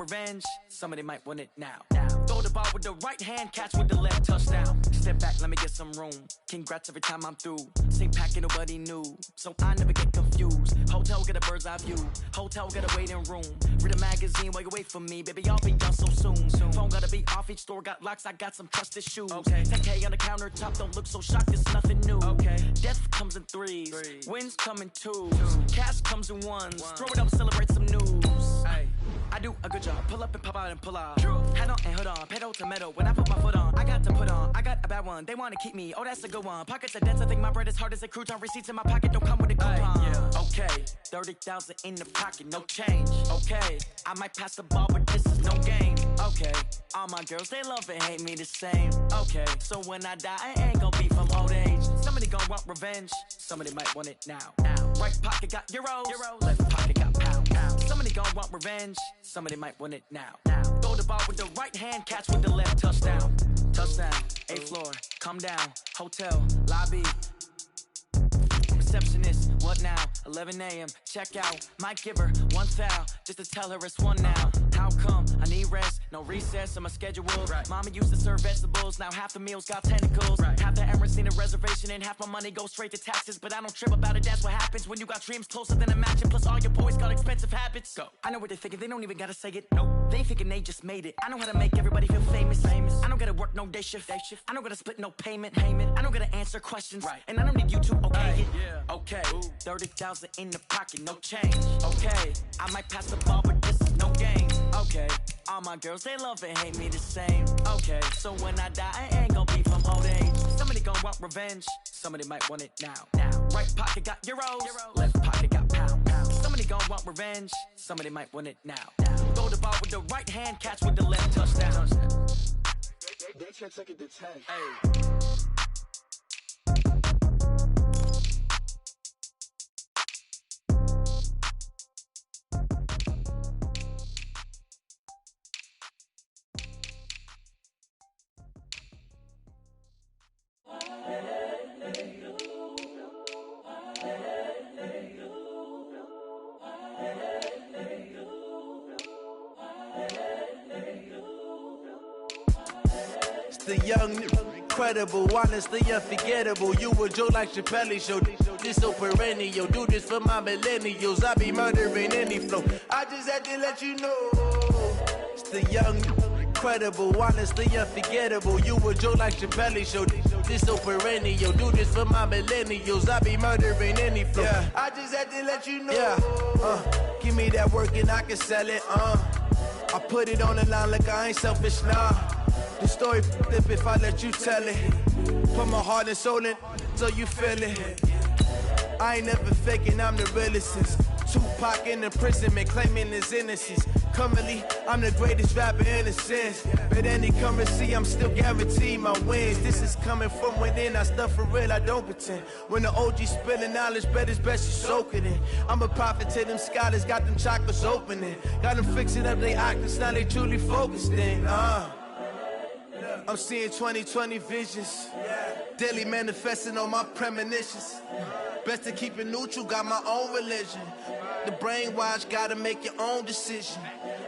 revenge, somebody might want it now. Throw the ball with the right hand, catch with the left, touchdown. Step back, let me get some room. Congrats every time I'm through. Same packet, nobody knew, so I never get confused. Hotel, get a bird's eye view. Hotel, get a waiting room. Read a magazine while you wait for me, baby, I'll be done so soon. Phone gotta be off, each store got locks, I got some trusted shoes. 10K on the countertop, don't look so shocked, it's nothing new. Death comes in threes, wins come in twos, cash comes in ones. Throw it up, celebrate some news. I do a good job, pull up and pop out and pull out. Head on and hood on, pedal to metal. When I put my foot on, I got to put on. I got a bad one, they wanna keep me, oh that's a good one. Pockets are dense, I think my bread is hard as a crouton. Receipts in my pocket don't come with a coupon. Okay, 30,000 in the pocket, no change. Okay, I might pass the ball, but this is no game. Okay, all my girls, they love and hate me the same. Okay, so when I die, I ain't gonna be from old age. Somebody gon' want revenge, somebody might want it now. Right pocket got euros, left pocket got pounds. Somebody gon' want revenge, somebody might want it now. Throw the ball with the right hand, catch with the left, touchdown. Touchdown, 8th floor, come down, hotel, lobby. Receptionist, what now? 11 a.m. check out. Might give her one foul just to tell her it's one now. How come? I need rest, no recess on my schedule. Mama used to serve vegetables, now half the meals got tentacles. Half the Emirates need a reservation and half my money goes straight to taxes. But I don't trip about it, that's what happens when you got dreams closer than a match. Plus all your boys got expensive habits. Go. I know what they're thinking, they don't even gotta say it. Nope. They thinking they just made it. I know how to make everybody feel famous. I don't gotta work no day shift. I don't gotta split no payment. I don't gotta answer questions. And I don't need you to okay it. Okay, 30,000 in the pocket, no change. Okay, I might pass the ball, but this is no game. Okay, all my girls, they love and hate me the same. Okay, so when I die, I ain't gonna be from old age. Somebody gon' want revenge, somebody might want it now. Right pocket got euros, left pocket got pounds. Somebody gon' want revenge, somebody might want it now. Throw the ball with the right hand, catch with the left, touchdown. They can't take it to 10. The young, incredible, honestly unforgettable. You a Joe like Chappelle show. This so perennial. Do this for my millennials. I be murdering any flow. I just had to let you know. It's the young, incredible, honestly unforgettable. You a Joe like Chappelle show. This so perennial. Do this for my millennials. I be murdering any flow. I just had to let you know. Give me that work and I can sell it. I put it on the line like I ain't selfish, nah. The story flip if I let you tell it. Put my heart and soul in so you feel it. I ain't never faking, I'm the realest since Tupac in imprisonment, claiming his innocence. Currently, I'm the greatest rapper in a sense. But any currency, I'm still guaranteed my wins. This is coming from within, I stuff for real, I don't pretend. When the OG spilling knowledge, bet it's best you soak it in. I'm a prophet to them scholars, got them chakras opening. Got them fixing up they octaves, now they truly focused in. I'm seeing 2020 visions, daily manifesting on my premonitions. Best to keep it neutral, got my own religion. The brainwash, gotta make your own decision.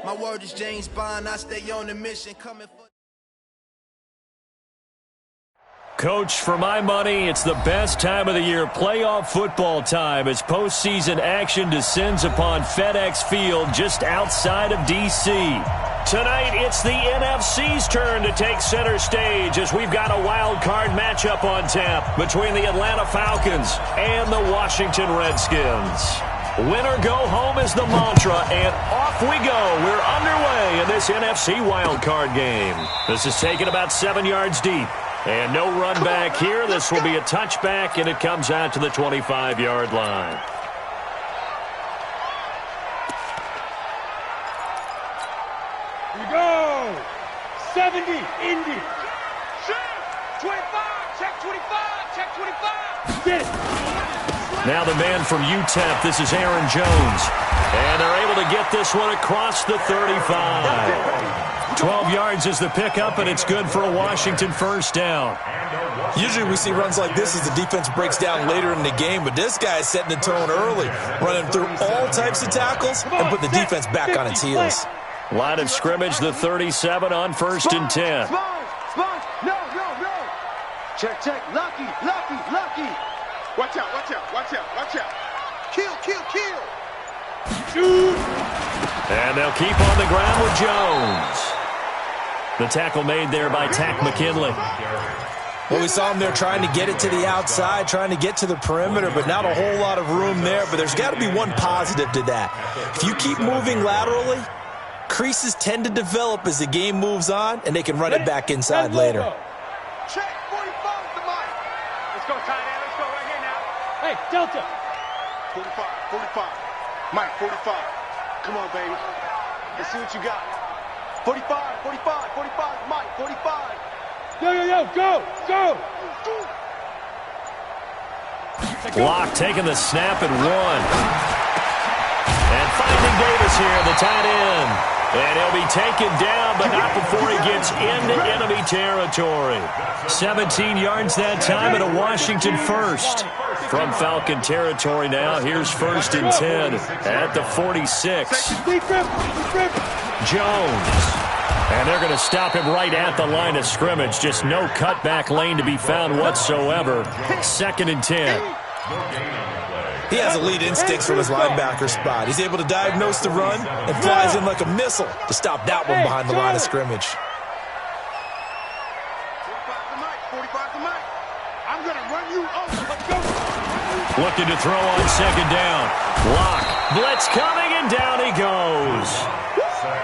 My word is James Bond, I stay on the mission. Coming for Coach, for my money, it's the best time of the year, playoff football time, as postseason action descends upon FedEx Field just outside of D.C. Tonight, it's the NFC's turn to take center stage as we've got a wild card matchup on tap between the Atlanta Falcons and the Washington Redskins. Win or go home is the mantra, and off we go. We're underway in this NFC wildcard game. This is taken about 7 yards deep. And no run back here. This will be a touchback, and it comes out to the 25-yard line. Here we go. 70, Indy. 25, check 25, check 25. Get it. Now the man from UTEP, this is Aaron Jones. And they're able to get this one across the 35. 12 yards is the pickup, and it's good for a Washington first down. Usually we see runs like this as the defense breaks down later in the game, but this guy is setting the tone early, running through all types of tackles and putting the defense back on its heels. Line of scrimmage, the 37 on 1st and 10. Spons. No. Check. Lucky. Watch out. Kill. Shoot. And they'll keep on the ground with Jones. The tackle made there by Tack McKinley. Well, we saw him there trying to get it to the outside, trying to get to the perimeter, but not a whole lot of room there. But there's got to be one positive to that. If you keep moving laterally, creases tend to develop as the game moves on, and they can run it back inside later. Check, 45 to Mike. Let's go, tight end. Let's go right here now. Hey, Delta. 45. Mike, 45. Come on, baby. Let's see what you got. 45. Mike, 45. Yo, go. Block taking the snap and one. And finding Davis here, the tight end. And he'll be taken down, but not before he gets into enemy territory. 17 yards that time and a Washington first. From Falcon territory now, here's 1st and 10 at the 46. Jones. And they're going to stop him right at the line of scrimmage. Just no cutback lane to be found whatsoever. 2nd and 10. He has elite instincts from his linebacker spot. He's able to diagnose the run and flies in like a missile to stop that one behind the line of scrimmage. 45 to Mike. I'm going to run you over. Let's go. Looking to throw on 2nd down. Lock. Blitz coming, and down he goes.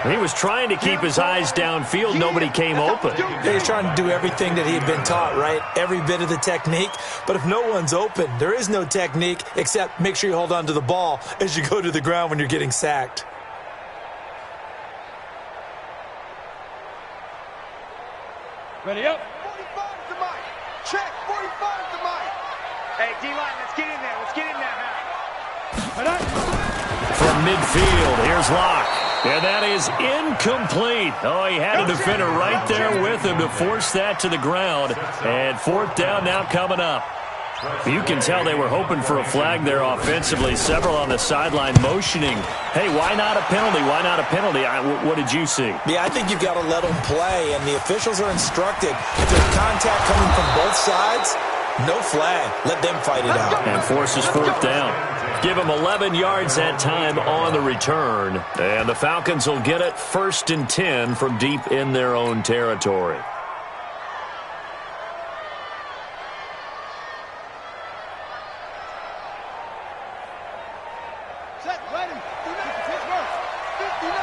He was trying to keep his eyes downfield. Nobody came open. He was trying to do everything that he had been taught, right? Every bit of the technique. But if no one's open, there is no technique except make sure you hold on to the ball as you go to the ground when you're getting sacked. Ready up. 45 to Mike. Check. 45 to Mike. Hey, D-line, let's get in there. From midfield, here's Locke. And that is incomplete. Oh, he had a defender right there with him to force that to the ground. And 4th down now coming up. You can tell they were hoping for a flag there offensively. Several on the sideline motioning. Hey, why not a penalty? Why not a penalty? What did you see? Yeah, I think you've got to let them play. And the officials are instructed, if there's contact coming from both sides, no flag. Let them fight it out. And forces 4th down. Give them 11 yards that time on the return. And the Falcons will get it 1st and 10 from deep in their own territory. Set, ready. 59.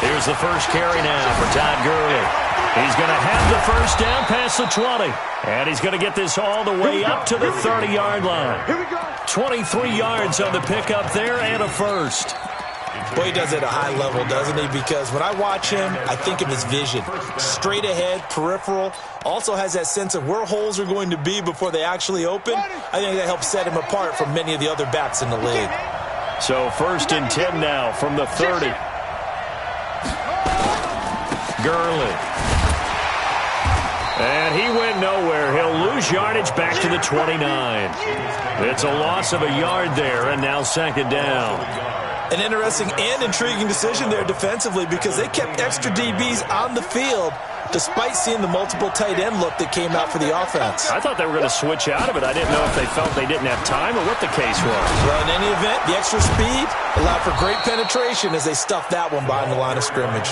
Here's the first carry now for Todd Gurley. He's going to have the 1st down past the 20. And he's going to get this all the way up to the 30-yard line. Here we go. 23 yards on the pickup there and a 1st. Boy, he does it at a high level, doesn't he? Because when I watch him, I think of his vision. Straight ahead, peripheral. Also has that sense of where holes are going to be before they actually open. I think that helps set him apart from many of the other backs in the league. So 1st and 10 now from the 30. Gurley. And he went nowhere. He'll lose yardage back to the 29. It's a loss of a yard there, and now 2nd down. An interesting and intriguing decision there defensively because they kept extra DBs on the field despite seeing the multiple tight end look that came out for the offense. I thought they were going to switch out of it. I didn't know if they felt they didn't have time or what the case was. Well, in any event, the extra speed allowed for great penetration as they stuffed that one behind the line of scrimmage.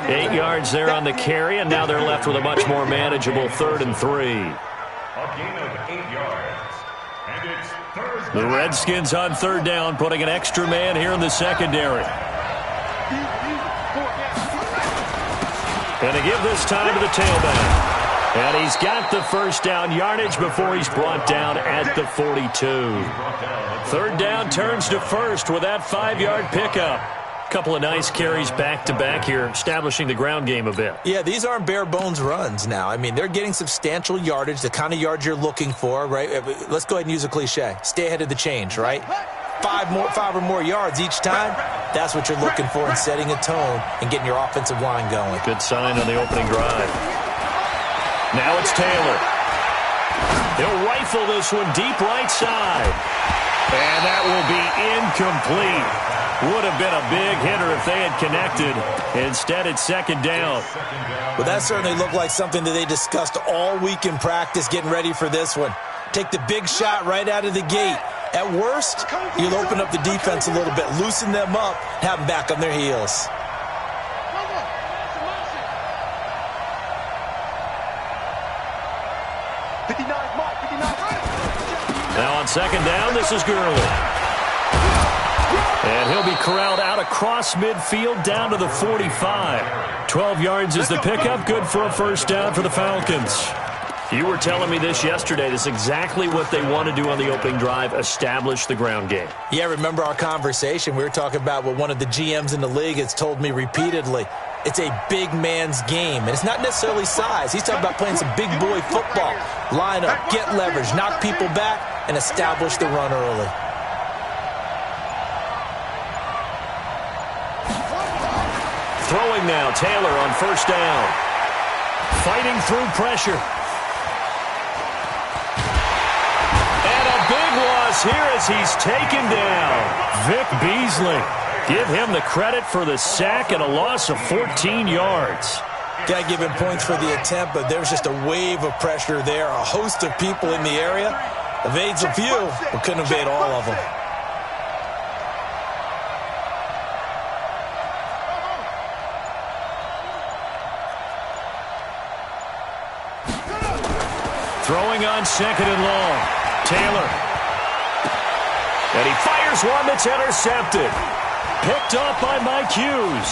8 yards there on the carry, and now they're left with a much more manageable 3rd and 3. A gain of 8 yards. And it's 3rd. The Redskins on 3rd down, putting an extra man here in the secondary. And they give this time to the tailback. And he's got the 1st down yardage before he's brought down at the 42. 3rd down turns to 1st with that 5-yard pickup. Couple of nice carries back-to-back here, establishing the ground game a bit. Yeah, these aren't bare-bones runs now. I mean, they're getting substantial yardage, the kind of yards you're looking for, right? Let's go ahead and use a cliche. Stay ahead of the change, right? 5 or more yards each time, that's what you're looking for in setting a tone and getting your offensive line going. Good sign on the opening drive. Now it's Taylor. He'll rifle this one deep right side. And that will be incomplete. Would have been a big hitter if they had connected. Instead, it's second down. Well, that certainly looked like something that they discussed all week in practice getting ready for this one. Take the big shot right out of the gate. At worst, you'll open up the defense a little bit, loosen them up, have them back on their heels. Now on second down, this is Gurley. And he'll be corralled out across midfield down to the 45. 12 yards is the pickup. Good for a first down for the Falcons. You were telling me this yesterday. This is exactly what they want to do on the opening drive, establish the ground game. Yeah, remember our conversation? We were talking about what one of the GMs in the league has told me repeatedly. It's a big man's game, and it's not necessarily size. He's talking about playing some big boy football. Line up, get leverage, knock people back, and establish the run early. Throwing now, Taylor on first down. Fighting through pressure. And a big loss here as he's taken down. Vic Beasley. Give him the credit for the sack and a loss of 14 yards. Got to give him points for the attempt, but there's just a wave of pressure there. A host of people in the area. Evades a few, but couldn't evade all of them. Throwing on second and long. Taylor. And he fires one that's intercepted. Picked off by Mike Hughes.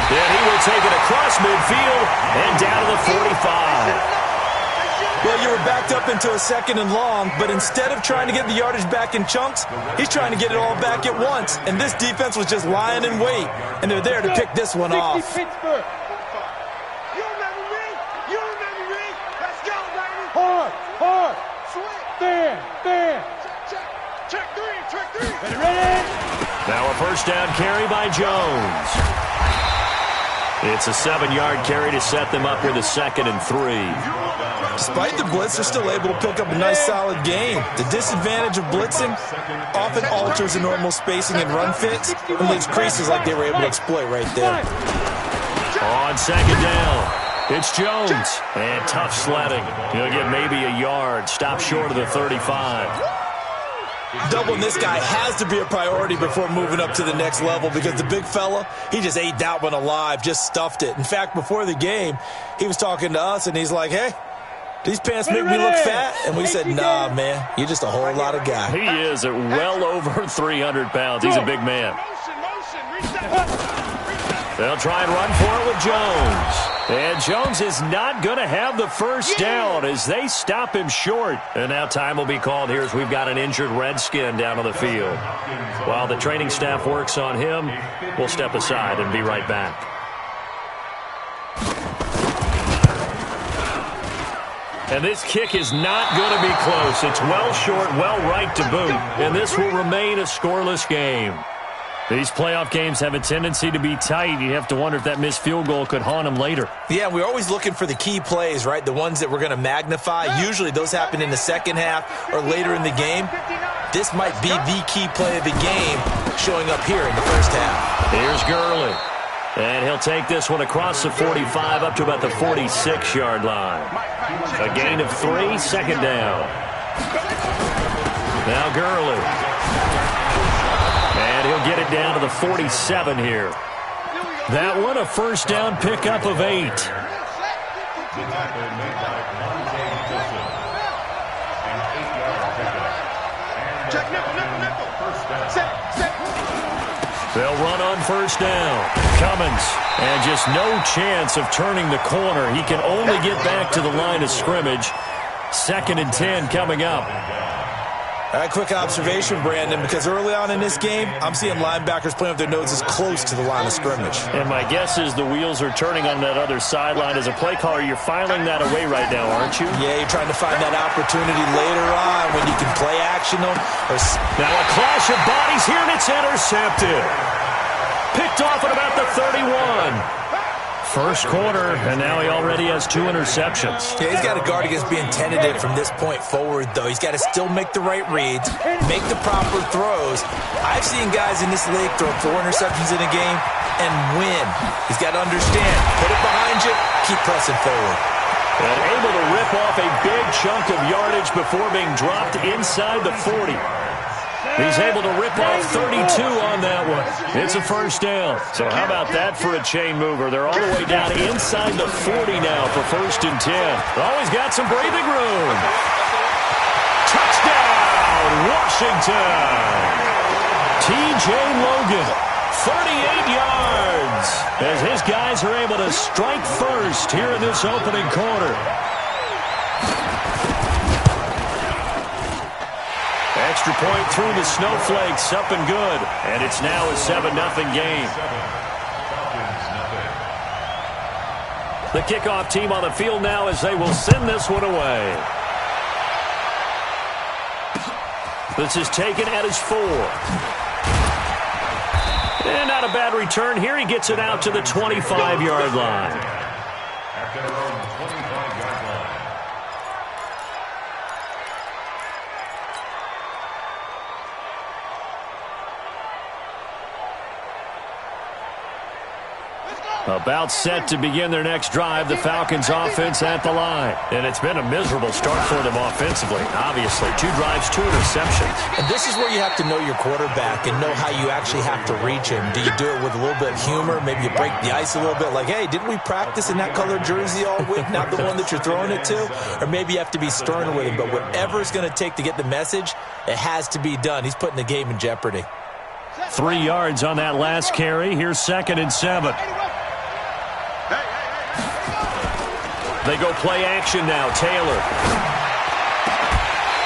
Then he will take it across midfield and down to the 45. Well, you were backed up into a second and long, but instead of trying to get the yardage back in chunks, he's trying to get it all back at once. And this defense was just lying in wait, and they're there to pick this one off. Hard. Stand. Check three. Ready? Now a first down carry by Jones. It's a 7-yard carry to set them up with a 2nd and 3. Despite the blitz, they're still able to pick up a nice, solid gain. The disadvantage of blitzing often alters the normal spacing and run fits and leaves creases like they were able to exploit right there. On second down, it's Jones. And tough sledding. He'll get maybe a yard. Stop short of the 35. Doubling this guy has to be a priority before moving up to the next level because the big fella, he just ate that one alive, just stuffed it. In fact, before the game, he was talking to us, and he's like, hey, these pants make me look fat? And we said, nah, man, you're just a whole lot of guy. He is at well over 300 pounds. He's a big man. They'll try and run for it with Jones. And Jones is not going to have the first down as they stop him short. And now time will be called here as we've got an injured Redskin down on the field. While the training staff works on him, we'll step aside and be right back. And this kick is not going to be close. It's well short, well right to boot. And this will remain a scoreless game. These playoff games have a tendency to be tight. You have to wonder if that missed field goal could haunt them later. Yeah, we're always looking for the key plays, right? The ones that we're going to magnify. Usually those happen in the second half or later in the game. This might be the key play of the game showing up here in the first half. Here's Gurley. And he'll take this one across the 45 up to about the 46-yard line. A gain of 3, second down. Now Gurley. And he'll get it down to the 47 here. That one a first down pickup of 8. They'll run on first down. Cummins. And just no chance of turning the corner. He can only get back to the line of scrimmage. 2nd and 10 coming up. All right, quick observation, Brandon, because early on in this game, I'm seeing linebackers playing with their noses close to the line of scrimmage. And my guess is the wheels are turning on that other sideline. As a play caller, you're filing that away right now, aren't you? Yeah, you're trying to find that opportunity later on when you can play action them. Now a clash of bodies here, and it's intercepted. Picked off at about the 31. First quarter, and now he already has 2 interceptions. Yeah, he's got to guard against being tentative from this point forward, though. He's got to still make the right reads, make the proper throws. I've seen guys in this league throw 4 interceptions in a game and win. He's got to understand, put it behind you, keep pressing forward. And able to rip off a big chunk of yardage before being dropped inside the 40. He's able to rip off 32 on that one. It's a first down. So how about that for a chain mover? They're all the way down inside the 40 now for 1st and 10. Always got some breathing room. Touchdown, Washington. T.J. Logan, 38 yards, as his guys are able to strike first here in this opening quarter. Extra point through the snowflakes, up and good. And it's now a 7-0 game. The kickoff team on the field now as they will send this one away. This is taken at his 4. And not a bad return here. He gets it out to the 25-yard line. About set to begin their next drive, the Falcons offense at the line. And it's been a miserable start for them offensively. Obviously, 2 drives, 2 interceptions. And this is where you have to know your quarterback and know how you actually have to reach him. Do you do it with a little bit of humor? Maybe you break the ice a little bit. Like, hey, didn't we practice in that colored jersey all week? Not the one that you're throwing it to? Or maybe you have to be stern with him. But whatever it's going to take to get the message, it has to be done. He's putting the game in jeopardy. 3 yards on that last carry. Here's 2nd and 7. They go play action now. Taylor.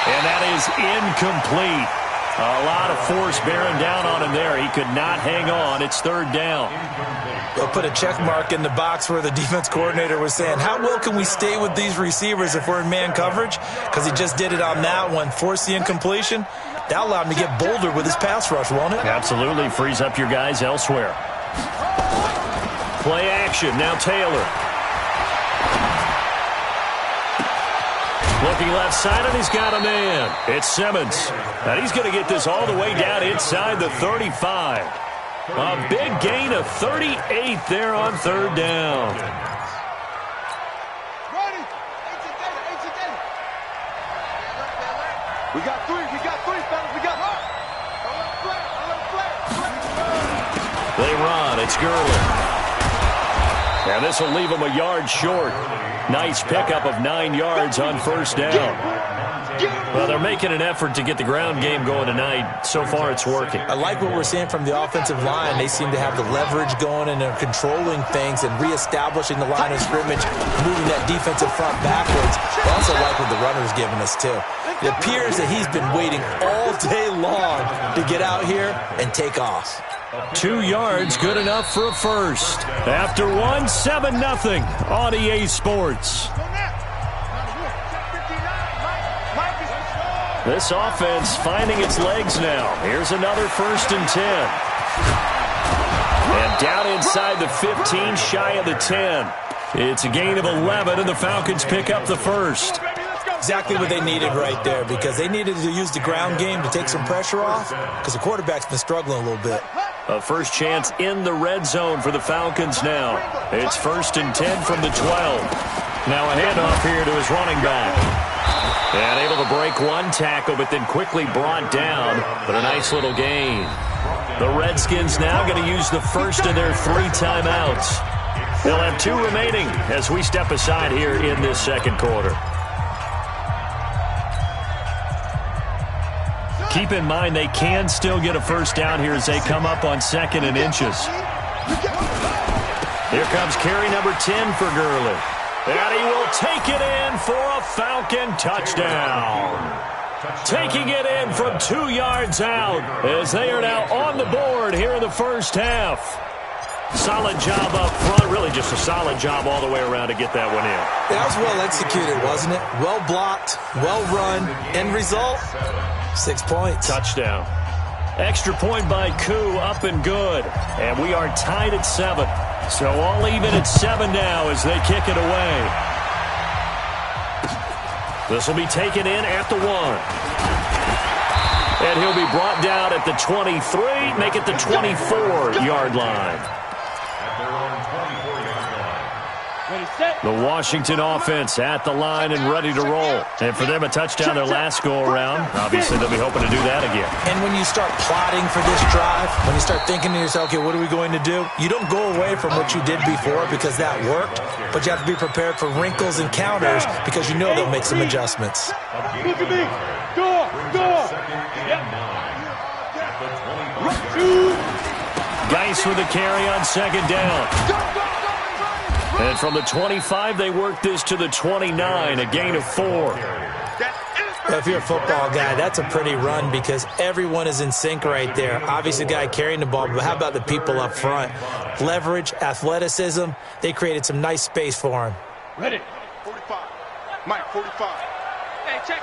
And that is incomplete. A lot of force bearing down on him there. He could not hang on. It's 3rd down. They'll put a check mark in the box where the defense coordinator was saying, how well can we stay with these receivers if we're in man coverage? Because he just did it on that one. Force the incompletion. That allowed him to get bolder with his pass rush, won't it? Absolutely. Frees up your guys elsewhere. Play action. Now Taylor. Looking left side, and he's got a man. It's Simmons. And he's going to get this all the way down inside the 35. A big gain of 38 there on 3rd down. We got 3, fellas. We got They run. It's Gurley. And this will leave him a yard short. Nice pickup of 9 yards on 1st down. Well, they're making an effort to get the ground game going tonight. So far, it's working. I like what we're seeing from the offensive line. They seem to have the leverage going and they're controlling things and reestablishing the line of scrimmage, moving that defensive front backwards. I also like what the runner's giving us, too. It appears that he's been waiting all day long to get out here and take off. 2 yards, good enough for a first. After 1, 7-0 on EA Sports. This offense finding its legs now. Here's another 1st and 10. And down inside the 15, shy of the 10. It's a gain of 11, and the Falcons pick up the first. Exactly what they needed right there, because they needed to use the ground game to take some pressure off, because the quarterback's been struggling a little bit. A first chance in the red zone for the Falcons now. It's 1st and 10 from the 12. Now a handoff here to his running back. And able to break 1 tackle, but then quickly brought down. But a nice little gain. The Redskins now going to use the first of their 3 timeouts. They'll have 2 remaining as we step aside here in this 2nd quarter. Keep in mind they can still get a first down here as they come up on 2nd and inches. Here comes carry number 10 for Gurley. And he will take it in for a Falcon touchdown. Taking it in from 2 yards out as they are now on the board here in the first half. Solid job up front. Really just a solid job all the way around to get that one in. That was well executed, wasn't it? Well blocked, well run. End result, 6 points. Touchdown. Extra point by Koo, up and good. And we are tied at 7. So all even at 7 now as they kick it away. This will be taken in at the 1. And he'll be brought down at the 23, make it the 24-yard line. The Washington offense at the line and ready to roll. And for them, a touchdown their last go-around. Obviously, they'll be hoping to do that again. And when you start plotting for this drive, when you start thinking to yourself, okay, what are we going to do? You don't go away from what you did before because that worked, but you have to be prepared for wrinkles and counters because you know they'll make some adjustments. Look at me. Go. Geis with the carry on second down. And from the 25, they work this to the 29, a gain of 4. Well, if you're a football guy, that's a pretty run because everyone is in sync right there. Obviously, the guy carrying the ball, but how about the people up front? Leverage, athleticism, they created some nice space for him. Ready. 45. Mike, 45. Hey, check.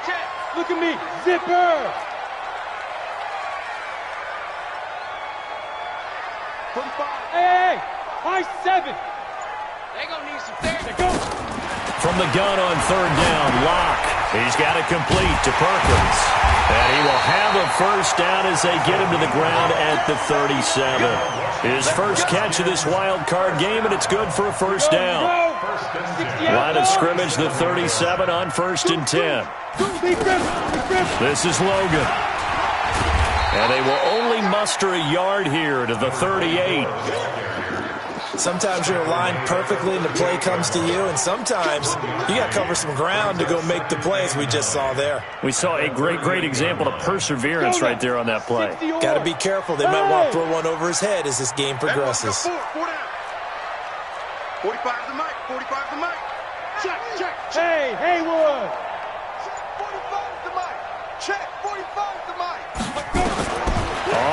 Look at me. Zipper. 45. Hey. High 7. They gonna need some therapy. Go. From the gun on third down, Locke. He's got it complete to Perkins. And he will have a first down as they get him to the ground at the 37. His first catch of this wild card game, and it's good for a first down. Line of scrimmage, the 37 on 1st and 10. This is Logan. And they will only muster a yard here to the 38. Sometimes you're aligned perfectly and the play comes to you, and sometimes you got to cover some ground to go make the play, as we just saw there. We saw a great example of perseverance right there on that play. Got to be careful. They might want to throw one over his head as this game progresses. 45 to Mike. 45 to Mike. Check. Hey, Haywood. 45 to Mike. Check. 45 to Mike.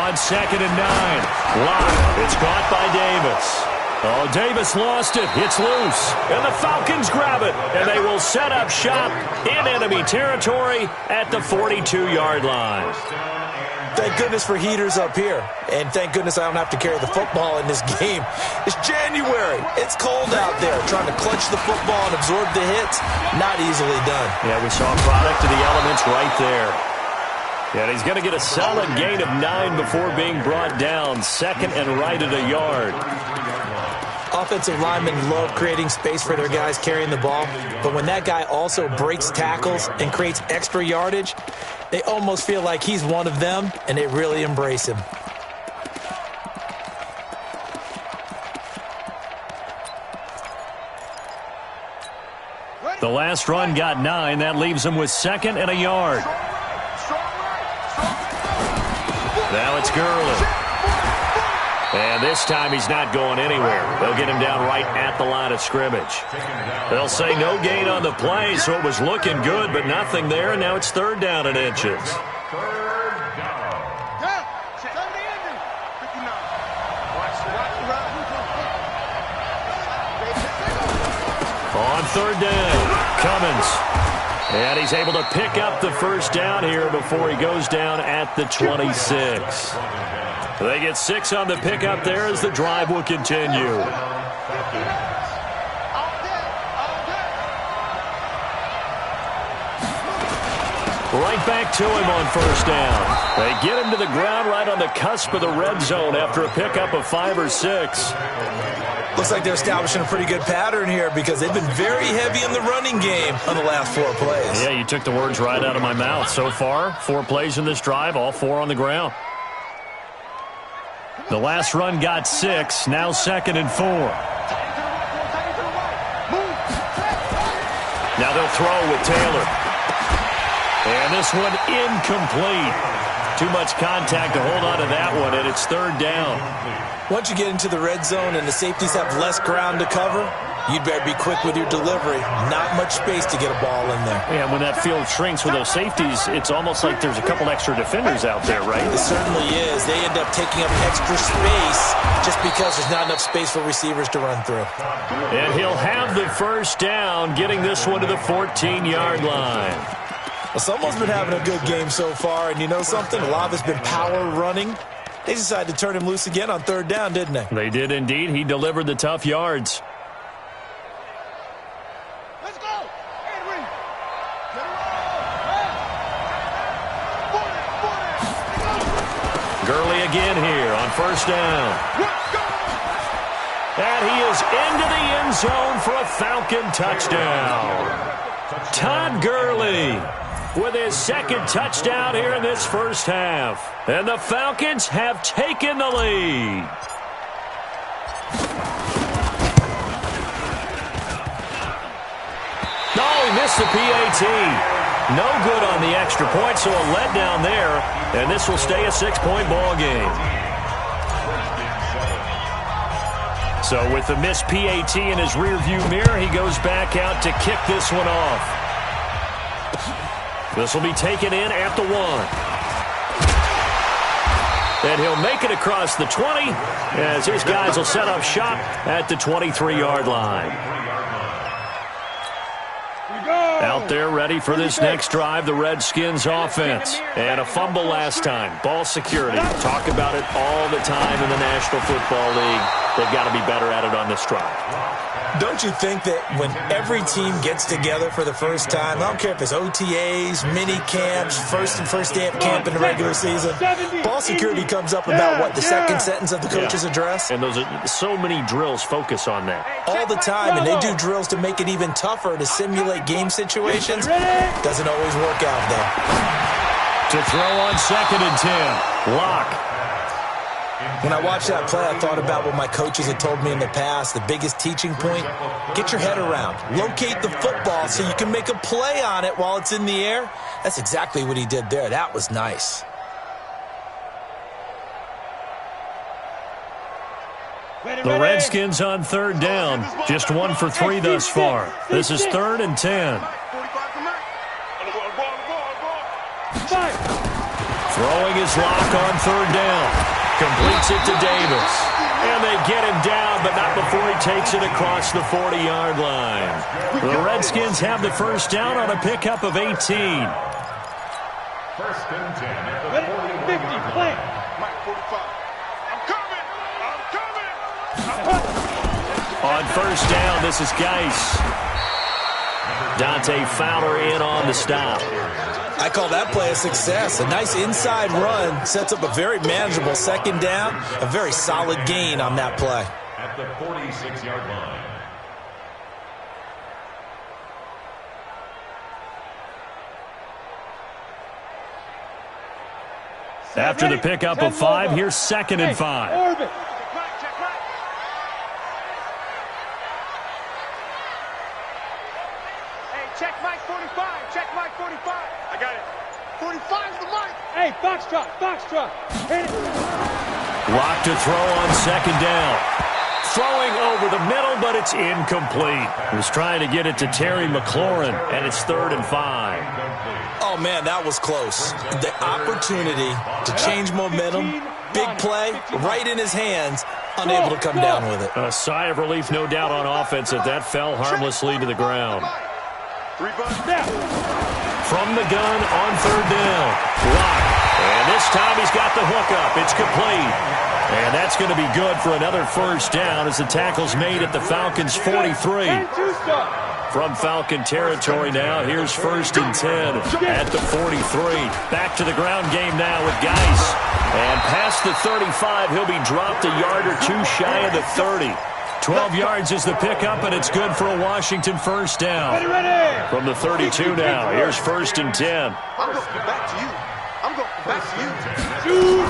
On 2nd and 9. Locke. It's caught by Davis. Oh, Davis lost it. It's loose. And the Falcons grab it. And they will set up shop in enemy territory at the 42-yard line. Thank goodness for heaters up here. And thank goodness I don't have to carry the football in this game. It's January. It's cold out there. Trying to clutch the football and absorb the hits, not easily done. Yeah, we saw a product of the elements right there. And he's going to get a solid gain of 9 before being brought down. 2nd and right at a yard. Offensive linemen love creating space for their guys carrying the ball, but when that guy also breaks tackles and creates extra yardage, they almost feel like he's one of them, and they really embrace him. The last run got 9. That leaves him with 2nd and a yard. Now it's Gurley. And this time he's not going anywhere. They'll get him down right at the line of scrimmage. They'll say no gain on the play, so it was looking good, but nothing there, and now it's 3rd down and inches. On 3rd down, Cummins. And he's able to pick up the first down here before he goes down at the 26. They get 6 on the pickup there as the drive will continue. Right back to him on 1st down. They get him to the ground right on the cusp of the red zone after a pickup of 5 or 6. Looks like they're establishing a pretty good pattern here because they've been very heavy in the running game on the last 4 plays. Yeah, you took the words right out of my mouth. So far, 4 plays in this drive, all 4 on the ground. The last run got 6, now 2nd and 4. Now they'll throw with Taylor. And this one incomplete. Too much contact to hold on to that one, and it's 3rd down. Once you get into the red zone and the safeties have less ground to cover, you'd better be quick with your delivery. Not much space to get a ball in there. Yeah, when that field shrinks with those safeties, it's almost like there's a couple extra defenders out there, right? It certainly is. They end up taking up extra space just because there's not enough space for receivers to run through. And he'll have the first down, getting this one to the 14-yard line. Well, someone's been having a good game so far, and you know something? A lot of it's been power running. They decided to turn him loose again on third down, didn't they? They did indeed. He delivered the tough yards. Let's go! Edwin! Gurley again here on first down. And he is into the end zone for a Falcon touchdown. Todd Gurley with his second touchdown here in this first half. And the Falcons have taken the lead. Oh, he missed the PAT. No good on the extra point, so a letdown there. And this will stay a 6-point ball game. So with the missed PAT in his rearview mirror, he goes back out to kick this one off. This will be taken in at the 1. And he'll make it across the 20 as his guys will set up shop at the 23-yard line. Out there ready for this next drive, the Redskins offense. And a fumble last time. Ball security. Talk about it all the time in the National Football League. They've got to be better at it on this drive. Don't you think that when every team gets together for the first time, I don't care if it's OTAs, mini camps, first day of camp in the regular season, ball security comes up about, what, the second sentence of the coach's address? And those are so many drills focus on that. All the time, and they do drills to make it even tougher to simulate game situations. Doesn't always work out, though. To throw on 2nd and 10. Lock. When I watched that play, I thought about what my coaches had told me in the past. The biggest teaching point, get your head around. Locate the football so you can make a play on it while it's in the air. That's exactly what he did there. That was nice. The Redskins on third down. Just 1 for 3 thus far. This is 3rd and 10. Throwing his lock on third down. Completes it to Davis. And they get him down, but not before he takes it across the 40-yard line. The Redskins have the first down on a pickup of 18. 1st and 10 at the 40. 50, play. Mike, 45. I'm coming! On first down, this is Geis. Dante Fowler in on the stop. I call that play a success. A nice inside run sets up a very manageable 2nd down. A very solid gain on that play. At the 46-yard line. After the pickup of 5, here's 2nd and 5. Orbit. Check Mike 45. Check Mike 45. I got it. 45's the mic. Hey, Foxtrot. Hit it. Lock to throw on 2nd down. Throwing over the middle, but it's incomplete. He was trying to get it to Terry McLaurin, and it's 3rd and 5. Oh, man, that was close. The opportunity to change momentum, big play, right in his hands, unable to come down with it. A sigh of relief, no doubt, on offense that fell harmlessly to the ground. From the gun on 3rd down. Lock. And this time he's got the hookup. It's complete. And that's going to be good for another first down as the tackle's made at the Falcons' 43. From Falcon territory now, here's 1st and 10 at the 43. Back to the ground game now with Geis. And past the 35, he'll be dropped a yard or 2 shy of the 30. 12 yards is the pickup, and it's good for a Washington first down. From the 32 now, here's 1st and 10. I'm going back to you. I'm going back to you.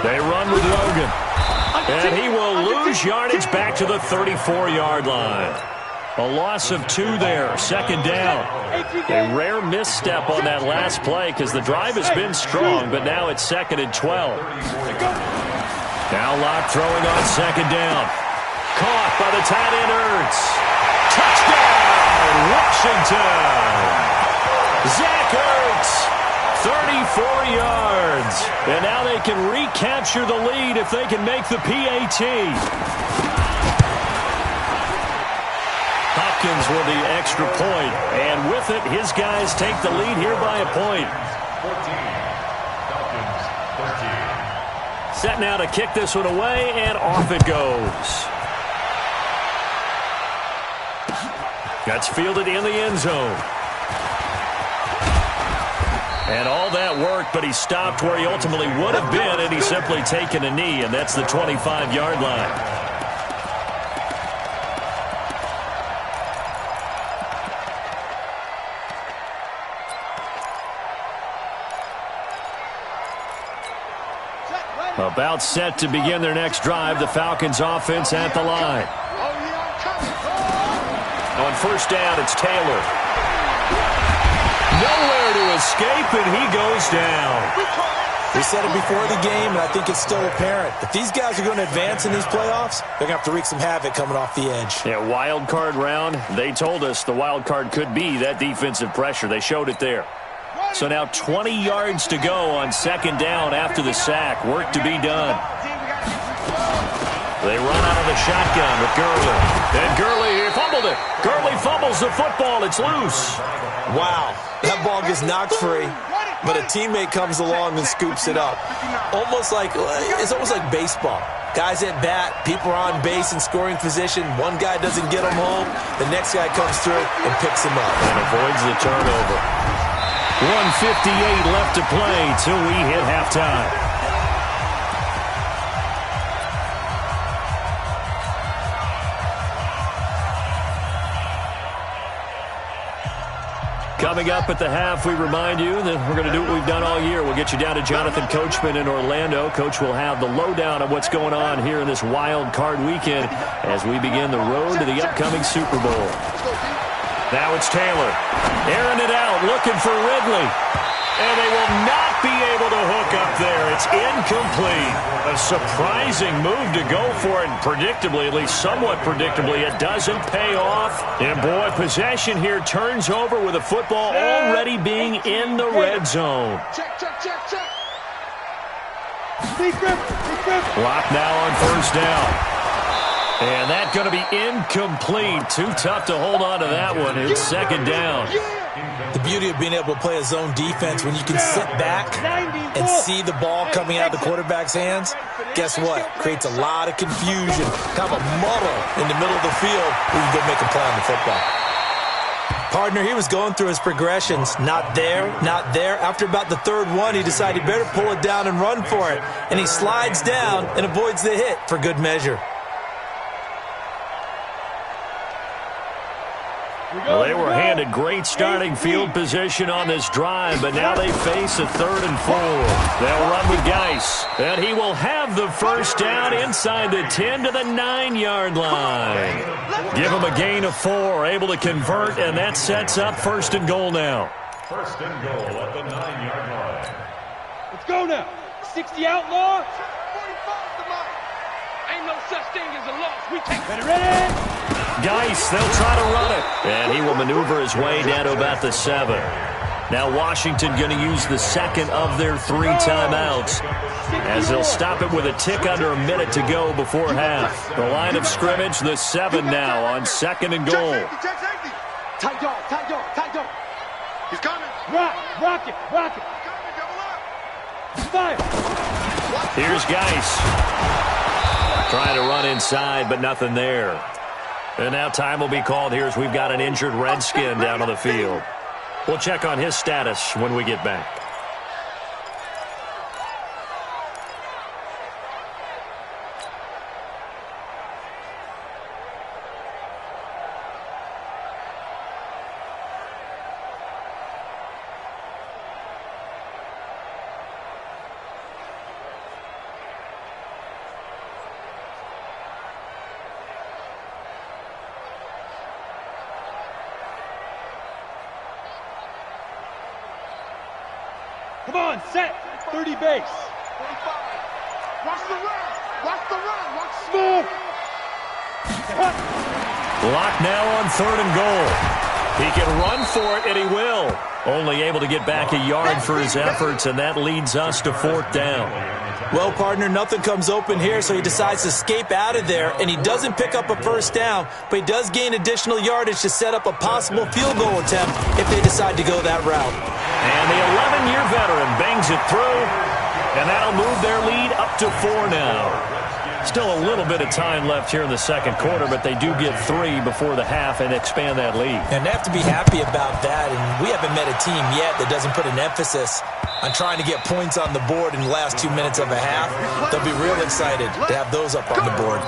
They run with Logan. And he will lose yardage back to the 34-yard line. A loss of 2 there, 2nd down. A rare misstep on that last play because the drive has been strong, but now it's 2nd and 12. Now Locke throwing on 2nd down. Caught by the tight end, Ertz. Touchdown, Washington. Zach Ertz, 34 yards. And now they can recapture the lead if they can make the PAT. A Falcons with the extra point. And with it, his guys take the lead here by a point. 14. Falcons 13. Set now to kick this one away, and off it goes. That's fielded in the end zone. And all that worked, but he stopped where he ultimately would have been, and he's simply taken a knee, and that's the 25-yard line. About set to begin their next drive, the Falcons offense at the line. On first down, it's Taylor. Nowhere to escape, and he goes down. We said it before the game, and I think it's still apparent. If these guys are going to advance in these playoffs, they're going to have to wreak some havoc coming off the edge. Yeah, wild card round. They told us the wild card could be that defensive pressure. They showed it there. So now 20 yards to go on second down after the sack. Work to be done. They run out of the shotgun with Gurley. And Gurley fumbled it. Gurley fumbles the football. It's loose. Wow, that ball gets knocked free, but a teammate comes along and scoops it up. It's almost like baseball. Guys at bat, people are on base in scoring position. One guy doesn't get them home. The next guy comes through and picks him up. And avoids the turnover. 1:58 left to play till we hit halftime. Coming up at the half, we remind you that we're going to do what we've done all year. We'll get you down to Jonathan Coachman in Orlando. Coach will have the lowdown of what's going on here in this wild card weekend as we begin the road to the upcoming Super Bowl. Now it's Taylor. Airing it out, looking for Ridley. And they will not be able to hook up there. It's incomplete. A surprising move to go for it. Predictably, at least somewhat predictably, it doesn't pay off. And boy, possession here turns over with the football already being in the red zone. Check. Block now on first down. And that's going to be incomplete. Too tough to hold on to that one. It's second down. The beauty of being able to play a zone defense when you can sit back and see the ball coming out of the quarterback's hands, guess what? Creates a lot of confusion, kind of a muddle in the middle of the field where you can go make a play on the football. Partner, he was going through his progressions. Not there, not there. After about the third one, he decided he better pull it down and run for it. And he slides down and avoids the hit for good measure. Well, they were handed great starting field position on this drive, but now they face a 3rd and 4. They'll run with Geis, and he will have the first down inside the 10 to the 9-yard line. Give him a gain of 4, able to convert, and that sets up 1st and goal now. 1st and goal at the 9-yard line. Let's go now. 60 outlaw. Ain't no such thing as a loss. We take better ready. Geis, they'll try to run it. And he will maneuver his way down to about the 7. Now Washington going to use the second of their 3 timeouts as they'll stop it with a tick under a minute to go before half. The line of scrimmage, the 7 now on 2nd and goal. Tight dog. He's coming. Rock it. Fire. Here's Geis. Trying to run inside, but nothing there. And now time will be called here as we've got an injured Redskin down on the field. We'll check on his status when we get back. Come on, set. 30 base. 45. Watch the run. Watch smooth. Block now on 3rd and goal. He can run for it, and he will. Only able to get back a yard for his efforts, and that leads us to 4th down. Well, partner, nothing comes open here, so he decides to escape out of there, and he doesn't pick up a first down, but he does gain additional yardage to set up a possible field goal attempt if they decide to go that route. And the 11-year veteran bangs it through, and that'll move their lead up to 4 now. Still a little bit of time left here in the second quarter, but they do get 3 before the half and expand that lead. And they have to be happy about that, and we haven't met a team yet that doesn't put an emphasis on trying to get points on the board in the last 2 minutes of a half. They'll be real excited to have those up on the board.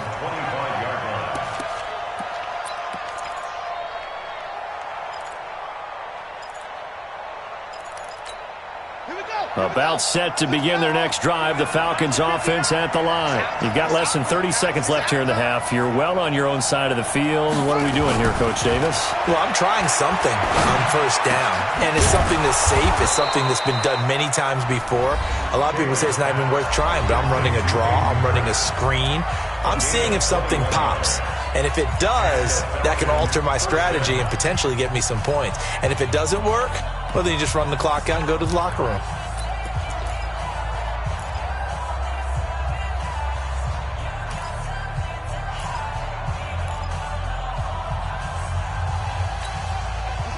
About set to begin their next drive, the Falcons offense at the line. You've got less than 30 seconds left here in the half. You're well on your own side of the field. What are we doing here, Coach Davis? Well, I'm trying something on first down, and it's something that's safe. It's something that's been done many times before. A lot of people say it's not even worth trying, but I'm running a draw. I'm running a screen. I'm seeing if something pops. And if it does, that can alter my strategy and potentially get me some points. And if it doesn't work, well, then you just run the clock out and go to the locker room.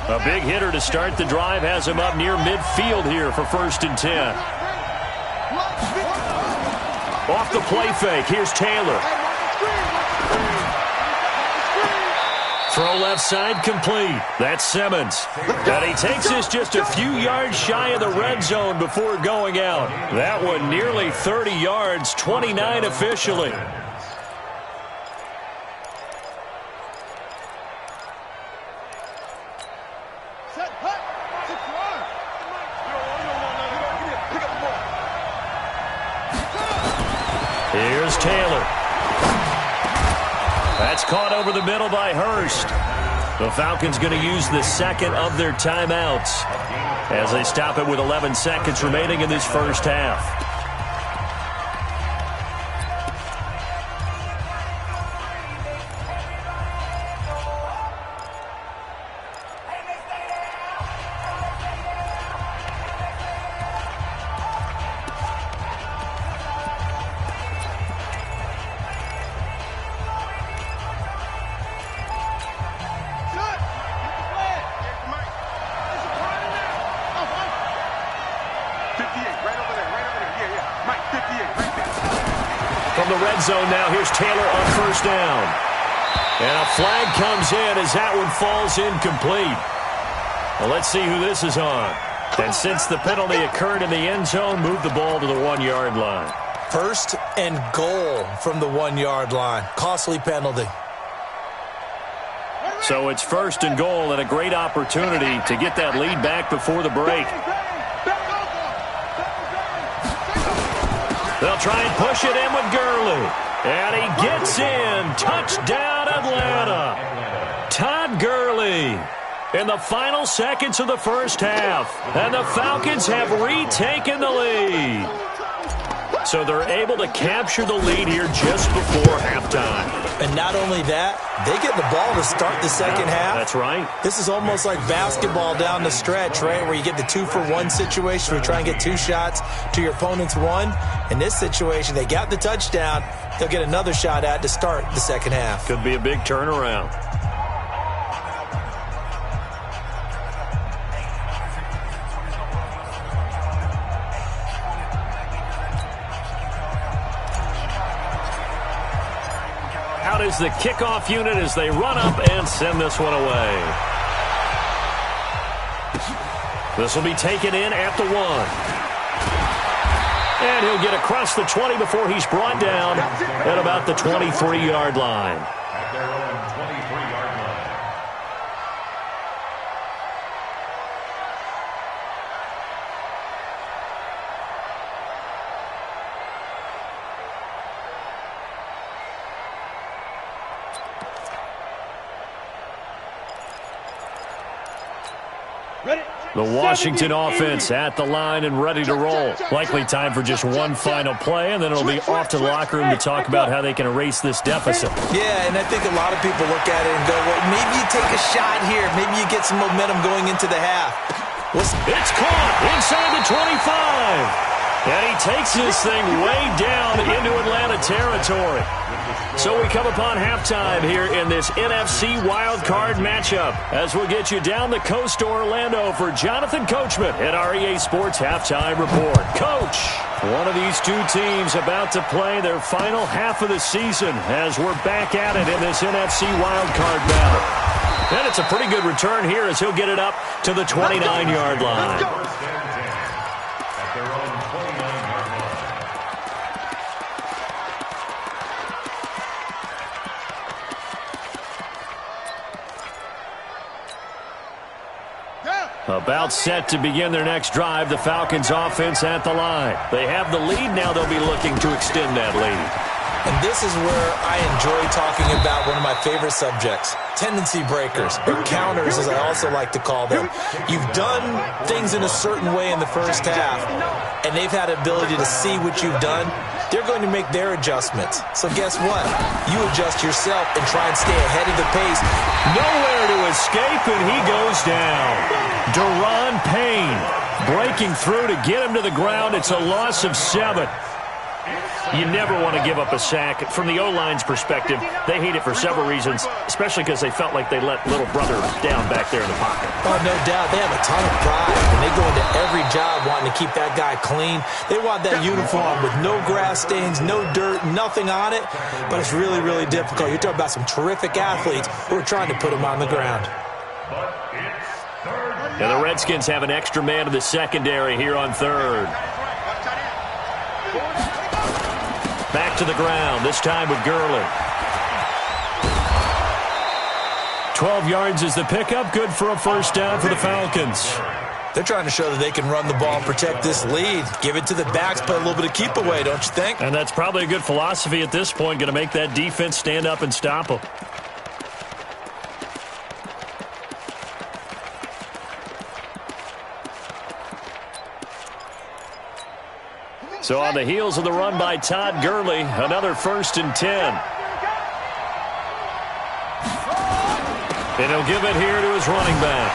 A big hitter to start the drive has him up near midfield here for 1st and 10. Off the play fake, here's Taylor. Throw left side complete. That's Simmons. And he takes this just a few yards shy of the red zone before going out. That one nearly 30 yards, 29 officially. Here's Taylor. That's caught over the middle by Hurst. The Falcons going to use the second of their timeouts as they stop it with 11 seconds remaining in this first half. From the red zone now, here's Taylor on first down. And a flag comes in as that one falls incomplete. Well, let's see who this is on. And since the penalty occurred in the end zone, move the ball to the 1-yard line. 1st and goal from the 1-yard line. Costly penalty. So it's 1st and goal and a great opportunity to get that lead back before the break. They'll try and push it in with Gurley. And he gets in. Touchdown, Atlanta. Todd Gurley in the final seconds of the first half. And the Falcons have retaken the lead. So they're able to capture the lead here just before halftime. And not only that, they get the ball to start the second half. That's right. This is almost like basketball down the stretch, right, where you get the 2-for-1 situation where you try and get 2 shots to your opponent's 1. In this situation, they got the touchdown. They'll get another shot at to start the second half. Could be a big turnaround. Out is the kickoff unit as they run up and send this one away. This will be taken in at the 1. And he'll get across the 20 before he's brought down at about the 23-yard line. At their own 23-yard line. The Washington offense at the line and ready to roll. Likely time for just one final play, and then it'll be off to the locker room to talk about how they can erase this deficit. Yeah, and I think a lot of people look at it and go, well, maybe you take a shot here. Maybe you get some momentum going into the half. It's caught inside the 25. And he takes this thing way down into Atlanta territory. So we come upon halftime here in this NFC wildcard matchup as we'll get you down the coast to Orlando for Jonathan Coachman at our EA Sports Halftime Report. Coach, one of these two teams about to play their final half of the season as we're back at it in this NFC wildcard battle. And it's a pretty good return here as he'll get it up to the 29-yard line. About set to begin their next drive, the Falcons offense at the line. They have the lead, now they'll be looking to extend that lead. And this is where I enjoy talking about one of my favorite subjects, tendency breakers, or counters as I also like to call them. You've done things in a certain way in the first half, and they've had the ability to see what you've done. They're going to make their adjustments. So guess what? You adjust yourself and try and stay ahead of the pace. Nowhere to escape, and he goes down. Deron Payne breaking through to get him to the ground. It's a loss of 7. You never want to give up a sack. From the O-line's perspective, they hate it for several reasons, especially because they felt like they let little brother down back there in the pocket. Oh, no doubt. They have a ton of pride, and they go into every job wanting to keep that guy clean. They want that uniform with no grass stains, no dirt, nothing on it, but it's really, really difficult. You're talking about some terrific athletes who are trying to put him on the ground. And the Redskins have an extra man in the secondary here on third. Back to the ground, this time with Gurley. 12 yards is the pickup, good for a first down for the Falcons. They're trying to show that they can run the ball and protect this lead. Give it to the backs, play a little bit of keep away, don't you think? And that's probably a good philosophy at this point, going to make that defense stand up and stop them. So on the heels of the run by Todd Gurley, another 1st and 10. And he'll give it here to his running back.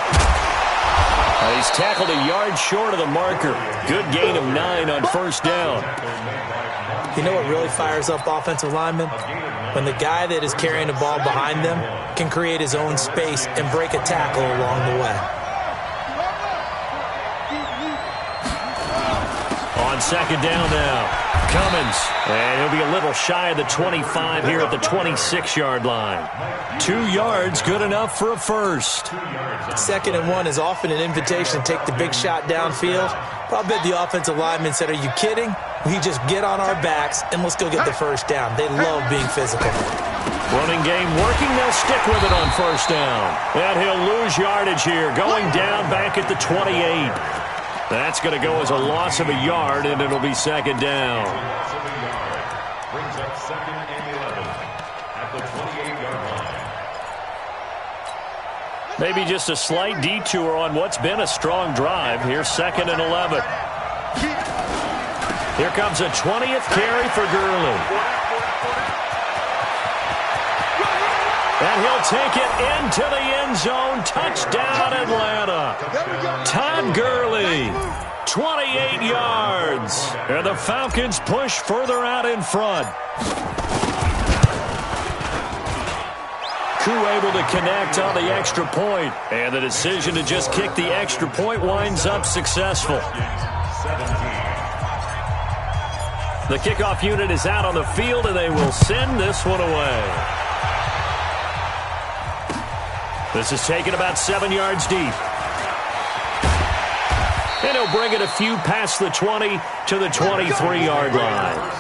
He's tackled a yard short of the marker. Good gain of 9 on first down. You know what really fires up offensive linemen? When the guy that is carrying the ball behind them can create his own space and break a tackle along the way. On second down now, Cummins, and he'll be a little shy of the 25 here at the 26-yard line. 2 yards, good enough for a first. 2nd and 1 is often an invitation to take the big shot downfield. But I bet the offensive lineman said, are you kidding? We just get on our backs and let's go get the first down. They love being physical. Running game working, they'll stick with it on first down. And he'll lose yardage here, going down back at the 28. That's going to go as a loss of a yard, and it'll be second down. Brings up 2nd and 11 at the 28-yard line. Maybe just a slight detour on what's been a strong drive. Here's 2nd and 11. Here comes a 20th carry for Gurley. And he'll take it into the end zone. Touchdown, Atlanta. Todd Gurley, 28 yards. And the Falcons push further out in front. Koo able to connect on the extra point. And the decision to just kick the extra point winds up successful. The kickoff unit is out on the field, and they will send this one away. This is taken about 7 yards deep. And he'll bring it a few past the 20 to the 23-yard line.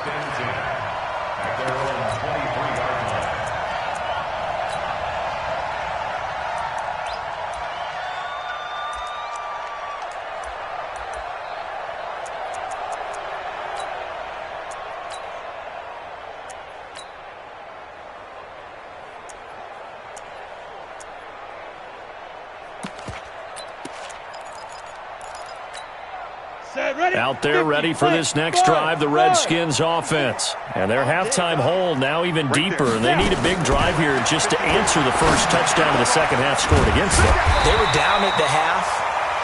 Out there ready for this next drive, the Redskins offense. And their halftime hole now even deeper, and they need a big drive here just to answer the first touchdown of the second half scored against them. They were down at the half,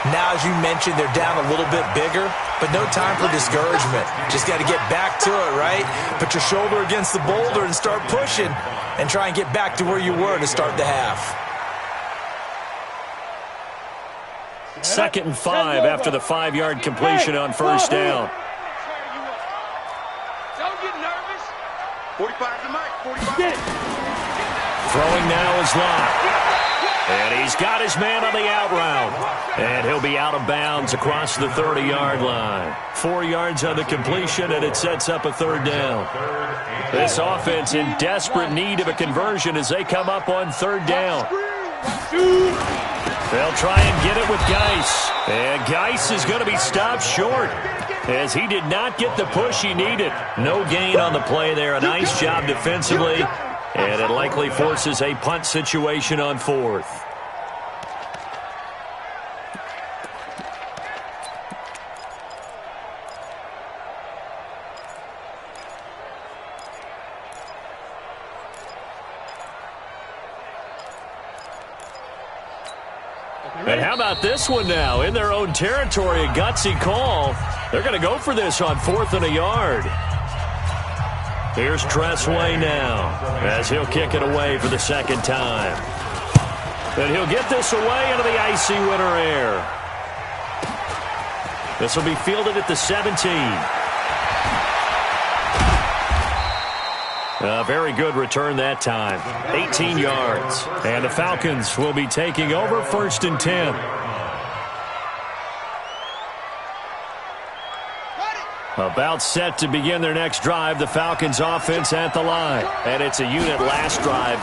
Now, as you mentioned, they're down a little bit bigger, but no time for discouragement. Just got to get back to it, right? Put your shoulder against the boulder and start pushing and try and get back to where you were to start the half. 2nd and 5 after the 5-yard completion on first down. Don't get nervous. 45 to Mike. 45. Throwing now is Locke. And he's got his man on the out route. And he'll be out of bounds across the 30-yard line. 4 yards on the completion, and it sets up a 3rd down. This offense in desperate need of a conversion as they come up on 3rd down. They'll try and get it with Geis. And Geis is going to be stopped short as he did not get the push he needed. No gain on the play there. A nice job defensively. And it likely forces a punt situation on 4th. And how about this one now? In their own territory, a gutsy call. They're going to go for this on 4th and a yard. Here's Tressway now as he'll kick it away for the 2nd time. And he'll get this away into the icy winter air. This will be fielded at the 17. A very good return that time. 18 yards. And the Falcons will be taking over 1st and 10. About set to begin their next drive, the Falcons offense at the line. And it's a unit last drive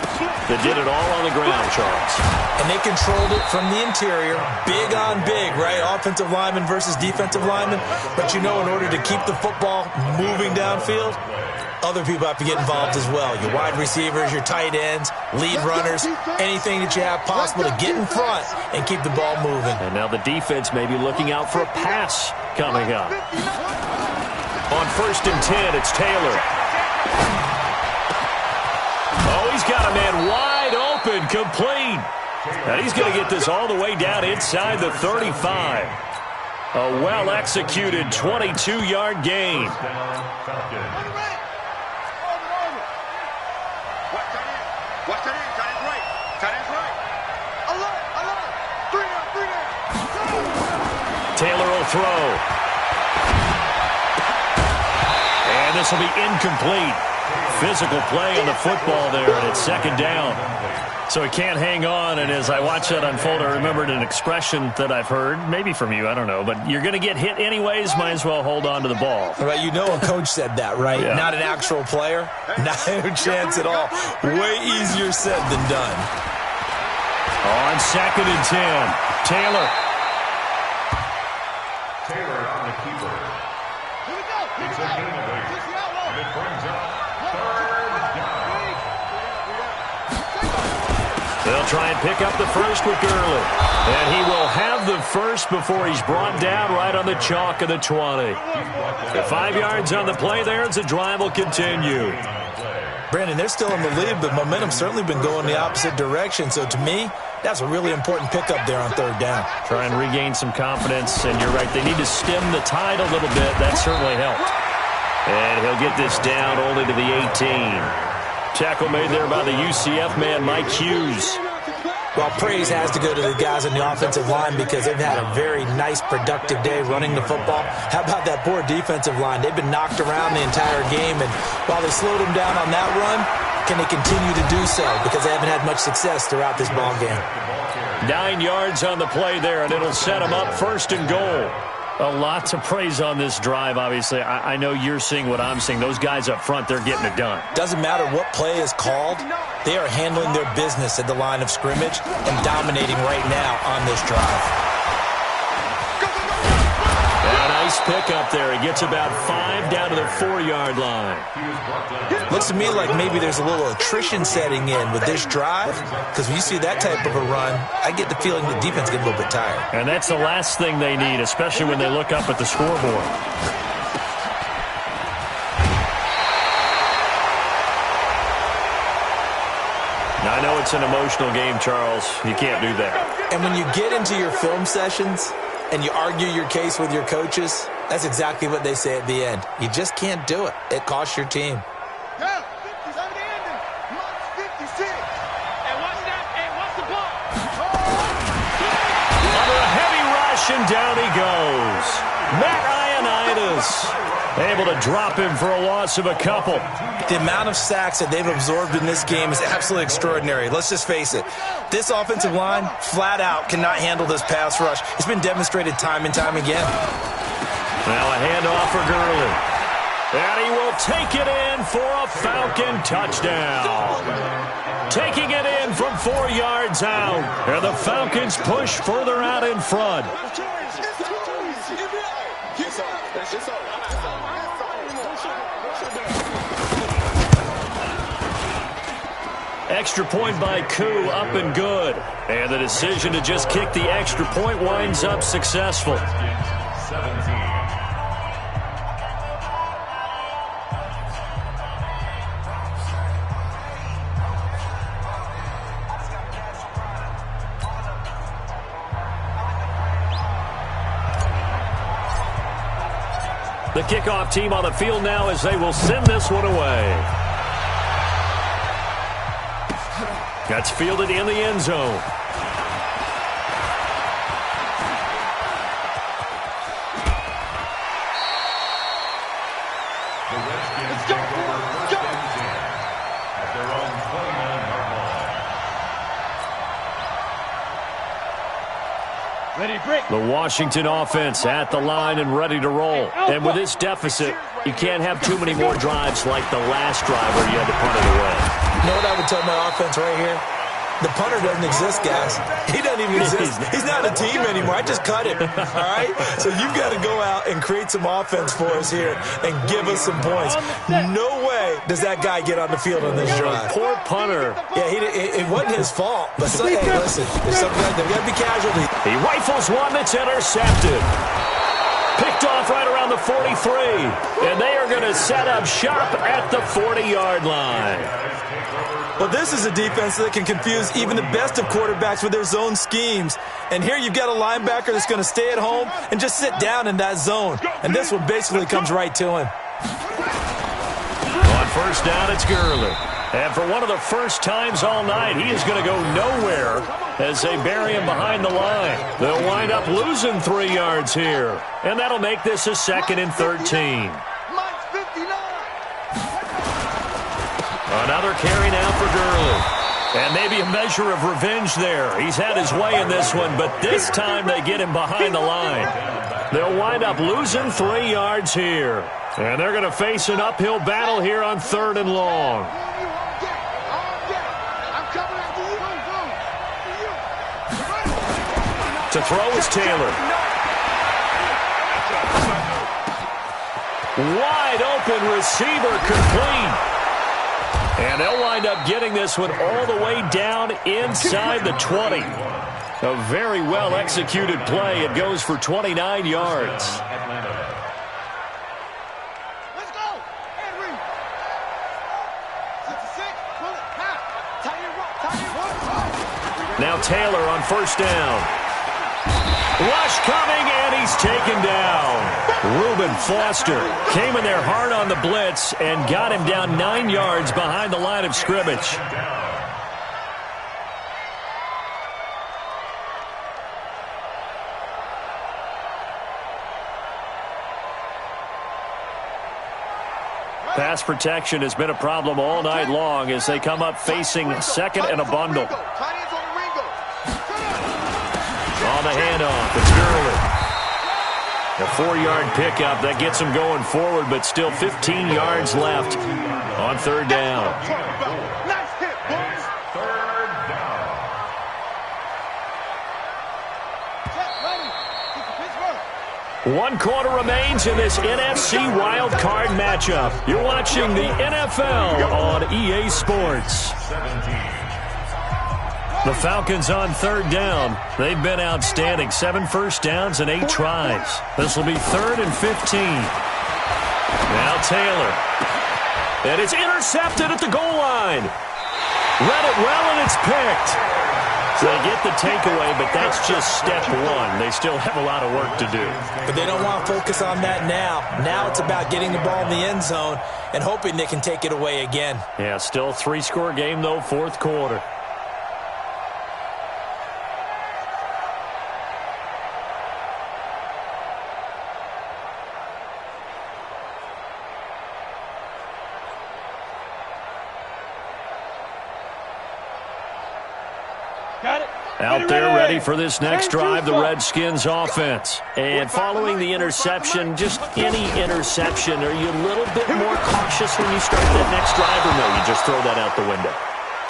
that did it all on the ground, Charles. And they controlled it from the interior, big on big, right? Offensive lineman versus defensive lineman. But you know, in order to keep the football moving downfield, other people have to get involved as well. Your wide receivers, your tight ends, lead runners, anything that you have possible to get in front and keep the ball moving. And now the defense may be looking out for a pass coming up. On 1st and 10, it's Taylor. Oh, he's got a man wide open, complete. And he's going to get this all the way down inside the 35. A well-executed 22-yard gain. Watch that in. Tight end right. Tight end right. Alert. 3 down. Taylor will throw. And this will be incomplete. Physical play on the football there, and it's 2nd down. So he can't hang on, and as I watch that unfold, I remembered an expression that I've heard, maybe from you, I don't know, but you're going to get hit anyways, might as well hold on to the ball. Right, you know a coach said that, right? Yeah. Not an actual player. Not a chance at all. Way easier said than done. On 2nd and 10, Taylor. Taylor on the keeper. It's a gain of 8. And it brings up 3rd down. They'll try and pick up the first with Gurley. And he will have the first before he's brought down right on the chalk of the 20. The 5 yards on the play there as the drive will continue. Brandon, they're still in the lead, but momentum's certainly been going the opposite direction. So to me, that's a really important pickup there on 3rd down. Try and regain some confidence, and you're right, they need to stem the tide a little bit. That certainly helped. And he'll get this down only to the 18. Tackle made there by the UCF man, Mike Hughes. Well, praise has to go to the guys on the offensive line because they've had a very nice, productive day running the football. How about that poor defensive line? They've been knocked around the entire game, and while they slowed them down on that run, can they continue to do so? Because they haven't had much success throughout this ball game. 9 yards on the play there, and it'll set them up 1st and goal. A lot to praise on this drive, obviously. I know you're seeing what I'm seeing. Those guys up front, they're getting it done. Doesn't matter what play is called. They are handling their business at the line of scrimmage and dominating right now on this drive. A nice pickup there. He gets about 5 down to the 4-yard line. Looks to me like maybe there's a little attrition setting in with this drive, because when you see that type of a run, I get the feeling the defense gets a little bit tired. And that's the last thing they need, especially when they look up at the scoreboard. I know it's an emotional game, Charles. You can't do that. And when you get into your film sessions, and you argue your case with your coaches, that's exactly what they say at the end. You just can't do it. It costs your team. Yeah, 57 the ending. March 56. And what's that? And what's the ball? Under a heavy rush, and down he goes. Matt Ioannidis able to drop him for a loss of a couple. The amount of sacks that they've absorbed in this game is absolutely extraordinary. Let's just face it. This offensive line, flat out, cannot handle this pass rush. It's been demonstrated time and time again. Now a handoff for Gurley. And he will take it in for a Falcon touchdown. Taking it in from 4 yards out. And the Falcons push further out in front. Extra point by Koo, up and good. And the decision to just kick the extra point winds up successful. 17. The kickoff team on the field now as they will send this one away. That's fielded in the end zone. The Redskins take over first and 10 at their own 29-yard line. Ready, break. The Washington offense at the line and ready to roll. And with this deficit, you can't have too many more drives like the last drive where you had to punt it away. You know what I would tell my offense right here? The punter doesn't exist, guys. He doesn't even exist. He's not a team anymore. I just cut him, all right? So you've got to go out and create some offense for us here and give us some points. No way does that guy get on the field on this drive. Poor punter. Yeah, it wasn't his fault. But hey, listen, there's something like that. We've got to be casualty. He rifles one that's intercepted. Picked off right around the 43. And they are going to set up shop at the 40-yard line. Well, this is a defense that can confuse even the best of quarterbacks with their zone schemes. And here you've got a linebacker that's going to stay at home and just sit down in that zone. And this one basically comes right to him. On first down, it's Gurley. And for one of the first times all night, he is going to go nowhere as they bury him behind the line. They'll wind up losing 3 yards here. And that'll make this a 2nd and 13. Another carry now for Gurley. And maybe a measure of revenge there. He's had his way in this one, but this time they get him behind the line. They'll wind up losing 3 yards here. And they're going to face an uphill battle here on 3rd and long. To throw is Taylor. Wide open receiver complete. And they'll wind up getting this one all the way down inside the 20. A very well-executed play. It goes for 29 yards. Let's go. Henry. 66. Now Taylor on first down. Rush coming, and he's taken down. Reuben Foster came in there hard on the blitz and got him down 9 yards behind the line of scrimmage. Pass protection has been a problem all night long as they come up facing 2nd and a bundle. On the handoff, it's Gurley. A 4-yard pickup that gets him going forward, but still 15 yards left on 3rd down. Nice hit, boys. 3rd down. One quarter remains in this NFC Wild Card matchup. You're watching the NFL on EA Sports. 17. The Falcons on 3rd down. They've been outstanding. 7 first downs and 8 tries. This will be 3rd and 15. Now Taylor. And it's intercepted at the goal line. Read it well, and it's picked. So they get the takeaway, but that's just step one. They still have a lot of work to do. But they don't want to focus on that now. Now it's about getting the ball in the end zone and hoping they can take it away again. Yeah, still 3-score game, though, fourth quarter. Out there ready for this next drive, the Redskins offense. And following the interception, just any interception, are you a little bit more cautious when you start that next drive, or no, you just throw that out the window?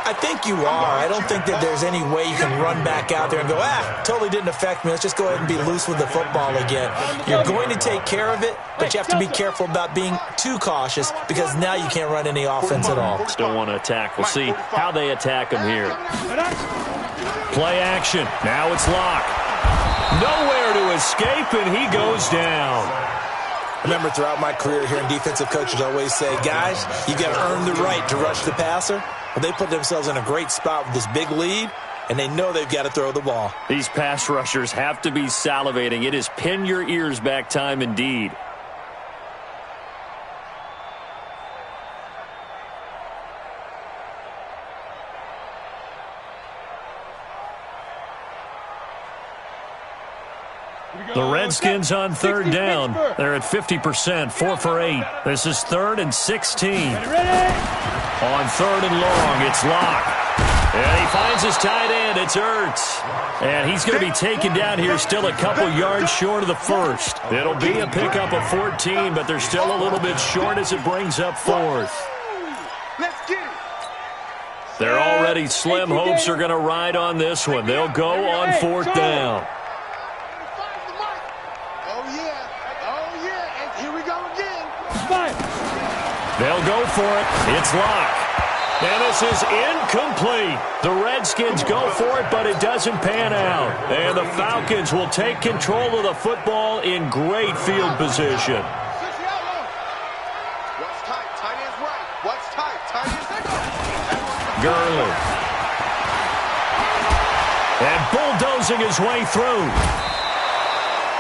I think you are. I don't think that there's any way you can run back out there and go, totally didn't affect me. Let's just go ahead and be loose with the football again. You're going to take care of it, but you have to be careful about being too cautious because now you can't run any offense at all. Still want to attack. We'll see how they attack them here. Play action. Now it's Locke. Nowhere to escape, and he goes down. Remember, throughout my career here in defensive coaches, I always say, guys, you got to earn the right to rush the passer. Well, they put themselves in a great spot with this big lead, and they know they've got to throw the ball. These pass rushers have to be salivating. It is pin your ears back time indeed. The Redskins on third down. They're at 50%, 4 for 8. This is 3rd and 16. On 3rd and long, it's Locke. And he finds his tight end. It's Ertz. And he's going to be taken down here still a couple yards short of the first. It'll be a pickup of 14, but they're still a little bit short as it brings up 4th. They're already slim hopes are going to ride on this one. They'll go on 4th down. They'll go for it. It's Locke. And this is incomplete. The Redskins go for it, but it doesn't pan out. And the Falcons will take control of the football in great field position. Gurley. And bulldozing his way through.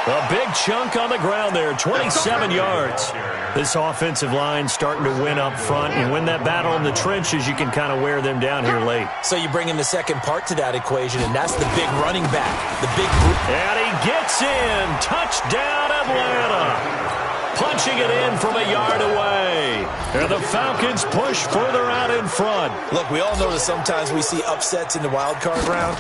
A big chunk on the ground there, 27 yards. This offensive line starting to win up front. And win that battle in the trenches, you can kind of wear them down here late. So you bring in the second part to that equation, and that's the big running back. The big. And he gets in. Touchdown, Atlanta. Punching it in from a yard away. And the Falcons push further out in front. Look, we all know that sometimes we see upsets in the wild card round.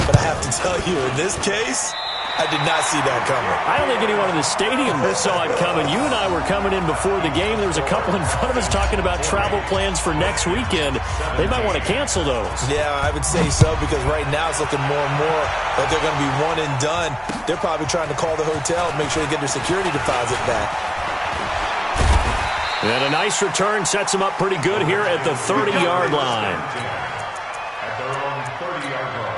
But I have to tell you, in this case, I did not see that coming. I don't think anyone in the stadium saw it coming. You and I were coming in before the game. There was a couple in front of us talking about travel plans for next weekend. They might want to cancel those. Yeah, I would say so, because right now it's looking more and more like they're going to be one and done. They're probably trying to call the hotel and make sure they get their security deposit back. And a nice return sets them up pretty good here at the 30-yard line. At their own 30-yard line.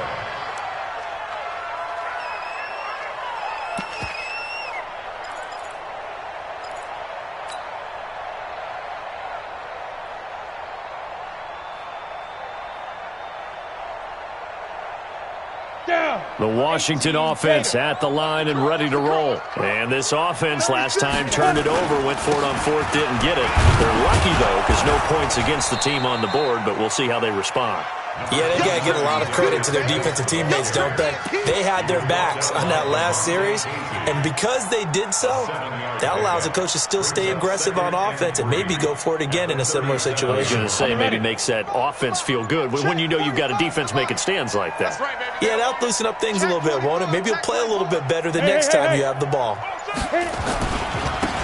The Washington offense at the line and ready to roll. And this offense last time turned it over, went for it on 4th, didn't get it. They're lucky, though, because no points against the team on the board, but we'll see how they respond. Yeah, they got to give a lot of credit to their defensive teammates, don't they? They had their backs on that last series, and because they did so, that allows the coach to still stay aggressive on offense and maybe go for it again in a similar situation. I was going to say, maybe makes that offense feel good when you know you've got a defense making stands like that. Yeah, that'll loosen up things a little bit, won't it? Maybe you'll play a little bit better the next time you have the ball.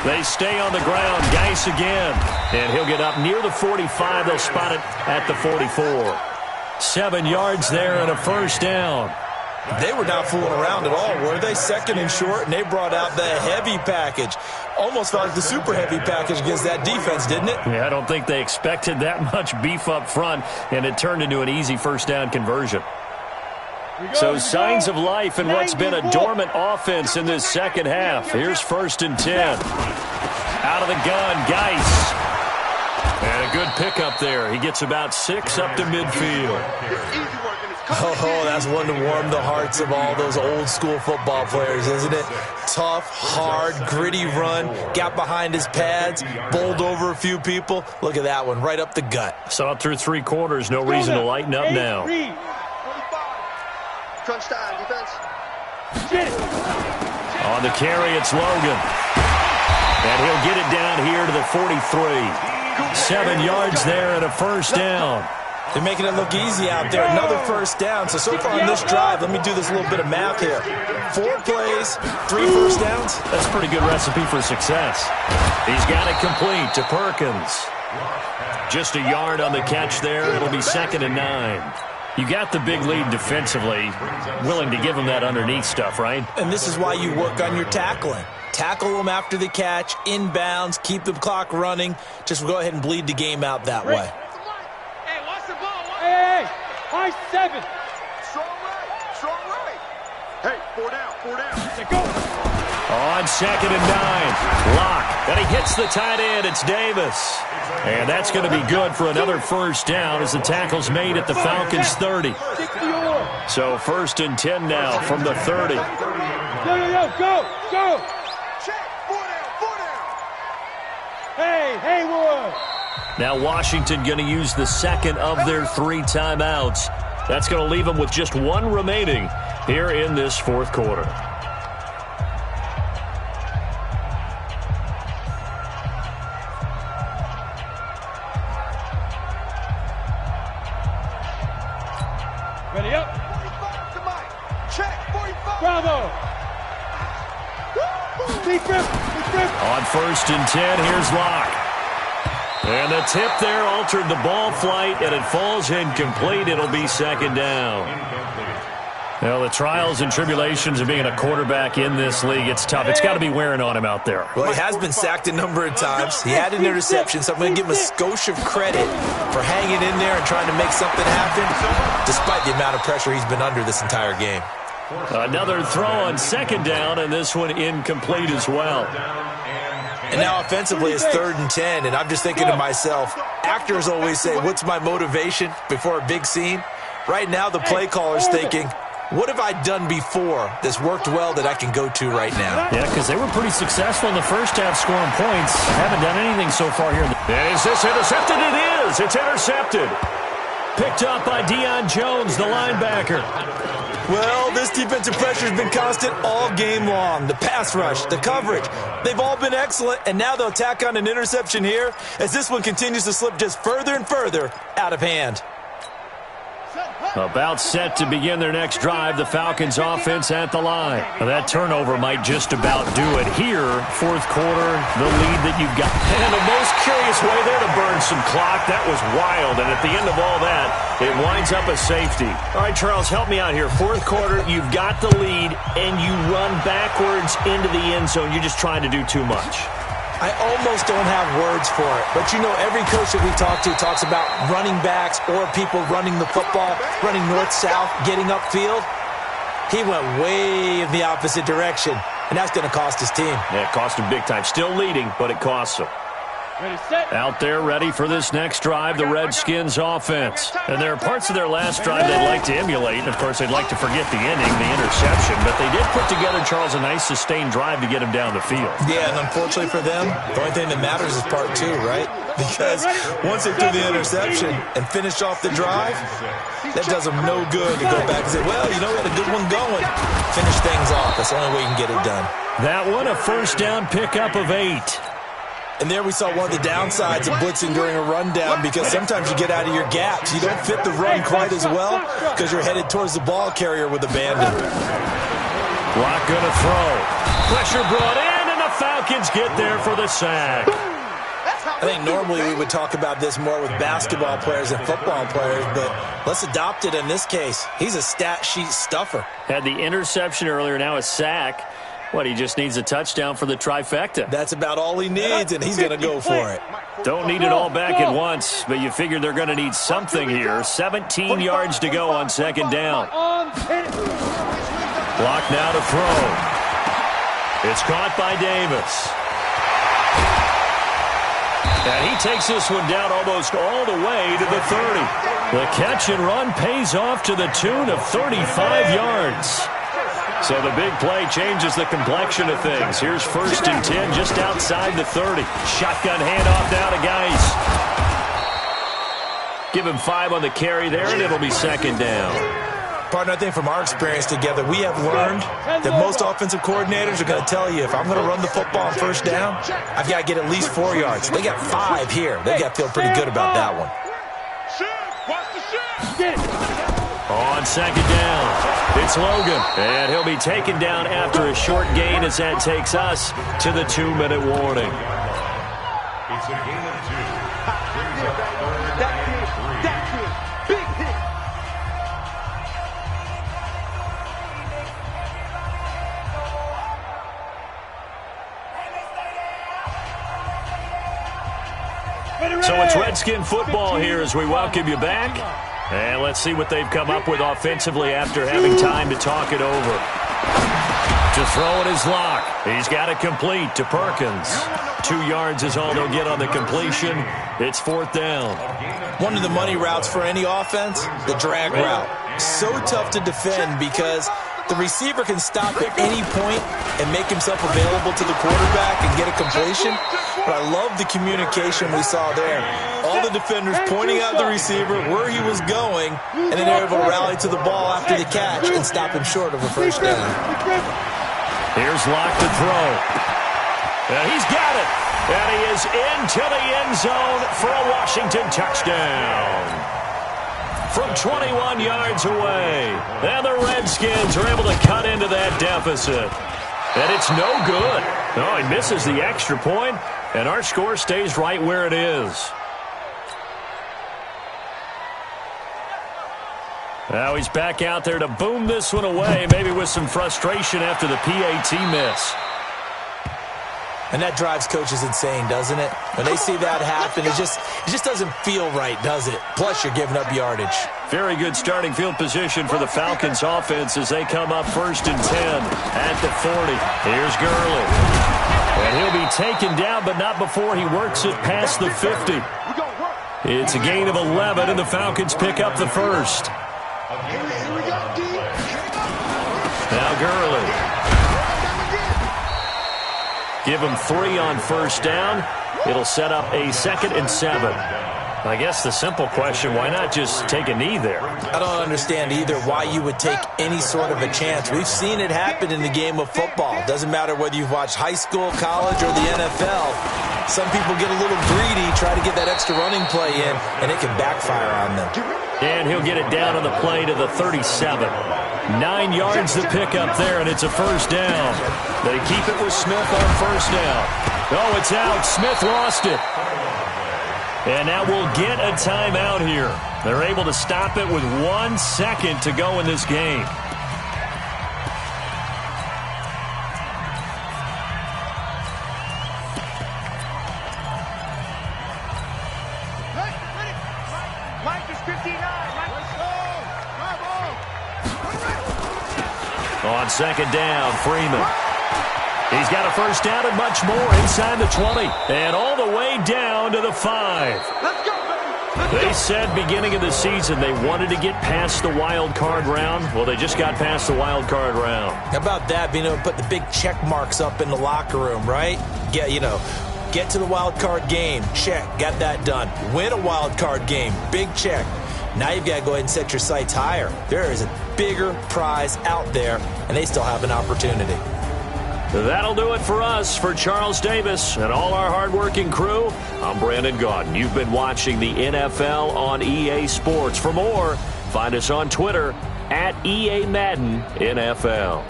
They stay on the ground. Geis again. And he'll get up near the 45. They'll spot it at the 44. 7 yards there and a first down. They were not fooling around at all, were they? 2nd and short, and they brought out the heavy package. Almost felt like the super heavy package against that defense, didn't it? Yeah, I don't think they expected that much beef up front, and it turned into an easy first down conversion. So signs of life in what's been a dormant offense in this second half. Here's 1st and 10. Out of the gun, Geis. And a good pickup there. He gets about 6 up to midfield. Oh, that's one to warm the hearts of all those old school football players, isn't it? Tough, hard, gritty run, got behind his pads, bowled over a few people. Look at that one, right up the gut. Saw it through 3 quarters, no reason to lighten up now. Crunch time, defense. On the carry, it's Logan. And he'll get it down here to the 43. 7 yards there and a first down. They're making it look easy out there. Another first down. So far on this drive, let me do this little bit of math here. 4 plays, 3 first downs. That's a pretty good recipe for success. He's got it complete to Perkins. Just a yard on the catch there. It'll be 2nd and 9. You got the big lead defensively. Willing to give him that underneath stuff, right? And this is why you work on your tackling. Tackle them after the catch, inbounds, keep the clock running. Just go ahead and bleed the game out that way. Hey, high 7. Strong right. Hey, 4 down. Go. On 2nd and 9. Lock. And he hits the tight end. It's Davis. And that's going to be good for another first down as the tackle's made at the Falcons' 30. So 1st and 10 now from the 30. Go. Check. 4 down. Hey, Haywood. Now Washington going to use the 2nd of their 3 timeouts. That's going to leave them with just 1 remaining here in this 4th quarter. Ready up. 45 to Mike. Check. 45. Bravo. On 1st and 10, here's Locke. And the tip there altered the ball flight, and it falls incomplete. It'll be 2nd down. Well, the trials and tribulations of being a quarterback in this league, it's tough. It's got to be wearing on him out there. Well, he has been sacked a number of times. He had an interception, so I'm going to give him a skosh of credit for hanging in there and trying to make something happen, despite the amount of pressure he's been under this entire game. Another throw on 2nd down, and this one incomplete as well. And now offensively it's 3rd and 10, and I'm just thinking to myself, actors always say, what's my motivation before a big scene? Right now the play caller's thinking, what have I done before that's worked well that I can go to right now? Yeah, because they were pretty successful in the first half scoring points. Haven't done anything so far here. Is this intercepted? It is. It's intercepted. Picked up by Deion Jones, the linebacker. Well, this defensive pressure has been constant all game long. The pass rush, the coverage, they've all been excellent, and now they'll tack on an interception here as this one continues to slip just further and further out of hand. About set to begin their next drive, the Falcons offense at the line. Now that turnover might just about do it here. 4th quarter, the lead that you've got. And the most curious way there to burn some clock. That was wild. And at the end of all that, it winds up a safety. All right, Charles, help me out here. 4th quarter, you've got the lead, and you run backwards into the end zone. You're just trying to do too much. I almost don't have words for it. But, you know, every coach that we talk to talks about running backs or people running the football, running north-south, getting upfield. He went way in the opposite direction, and that's going to cost his team. Yeah, it cost him big time. Still leading, but it costs him. Out there ready for this next drive, the Redskins offense. And there are parts of their last drive they'd like to emulate. And, of course, they'd like to forget the ending, the interception. But they did put together, Charles, a nice sustained drive to get him down the field. Yeah, and unfortunately for them, the only thing that matters is part 2, right? Because once they threw the interception and finished off the drive, that does them no good to go back and say, well, you know, we had a good one going. Finish things off. That's the only way you can get it done. That one, a first down pickup of 8. And there we saw one of the downsides of blitzing during a rundown because sometimes you get out of your gaps. You don't fit the run quite as well because you're headed towards the ball carrier with abandon. Lock going to throw. Pressure brought in, and the Falcons get there for the sack. I think normally we would talk about this more with basketball players and football players, but let's adopt it in this case. He's a stat sheet stuffer. Had the interception earlier, now a sack. What, he just needs a touchdown for the trifecta. That's about all he needs, and he's going to go for it. Don't need it all back at once, but you figure they're going to need something here. 17 yards to go on 2nd down. Block now to throw. It's caught by Davis. And he takes this one down almost all the way to the 30. The catch and run pays off to the tune of 35 yards. So the big play changes the complexion of things. Here's 1st and 10 just outside the 30. Shotgun handoff now to Geis. Give him 5 on the carry there, and it'll be 2nd down. Partner, I think from our experience together, we have learned that most offensive coordinators are going to tell you, if I'm going to run the football on 1st down, I've got to get at least 4 yards. They got 5 here. They got to feel pretty good about that one. On 2nd down, it's Logan, and he'll be taken down after a short gain as that takes us to the 2-minute warning. It's a gain of 2. Brings up 3rd and 3. Big hit. So it's Redskin football here as we welcome you back. And let's see what they've come up with offensively after having time to talk it over. To throw it is Locke. He's got it complete to Perkins. 2 yards is all they'll get on the completion. It's 4th down. One of the money routes for any offense, the drag route. So tough to defend because the receiver can stop at any point and make himself available to the quarterback and get a completion. But I love the communication we saw there. All the defenders pointing out the receiver where he was going, and then they're able to rally to the ball after the catch and stop him short of a 1st down. Here's Locke to throw. And he's got it. And he is into the end zone for a Washington touchdown. From 21 yards away. And the Redskins are able to cut into that deficit. And it's no good. Oh, he misses the extra point, and our score stays right where it is. Now he's back out there to boom this one away, maybe with some frustration after the PAT miss. And that drives coaches insane, doesn't it? When they see that happen, it just doesn't feel right, does it? Plus, you're giving up yardage. Very good starting field position for the Falcons offense as they come up 1st and 10 at the 40. Here's Gurley. And he'll be taken down, but not before he works it past the 50. It's a gain of 11, and the Falcons pick up the 1st. Now Gurley. Give him 3 on 1st down. It'll set up a 2nd and 7. I guess the simple question, why not just take a knee there? I don't understand either why you would take any sort of a chance. We've seen it happen in the game of football. Doesn't matter whether you've watched high school, college, or the NFL. Some people get a little greedy, try to get that extra running play in, and it can backfire on them. And he'll get it down on the play to the 37. 9 yards to pick up there, and it's a 1st down. They keep it with Smith on 1st down. Oh, it's out. Smith lost it. And now we'll get a timeout here. They're able to stop it with 1 second to go in this game. On 2nd down, Freeman. He's got a 1st down and much more inside the 20. And all the way down to the 5. They said beginning of the season they wanted to get past the wild card round. Well, they just got past the wild card round. How about that, being able to put the big check marks up in the locker room, right? Get to the wild card game. Check. Got that done. Win a wild card game. Big check. Now you've got to go ahead and set your sights higher. There is a bigger prize out there, and they still have an opportunity. That'll do it for us. For Charles Davis and all our hardworking crew, I'm Brandon Gaudin. You've been watching the NFL on EA Sports. For more, find us on Twitter at EA Madden NFL.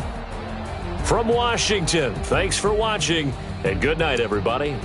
From Washington, thanks for watching, and good night, everybody.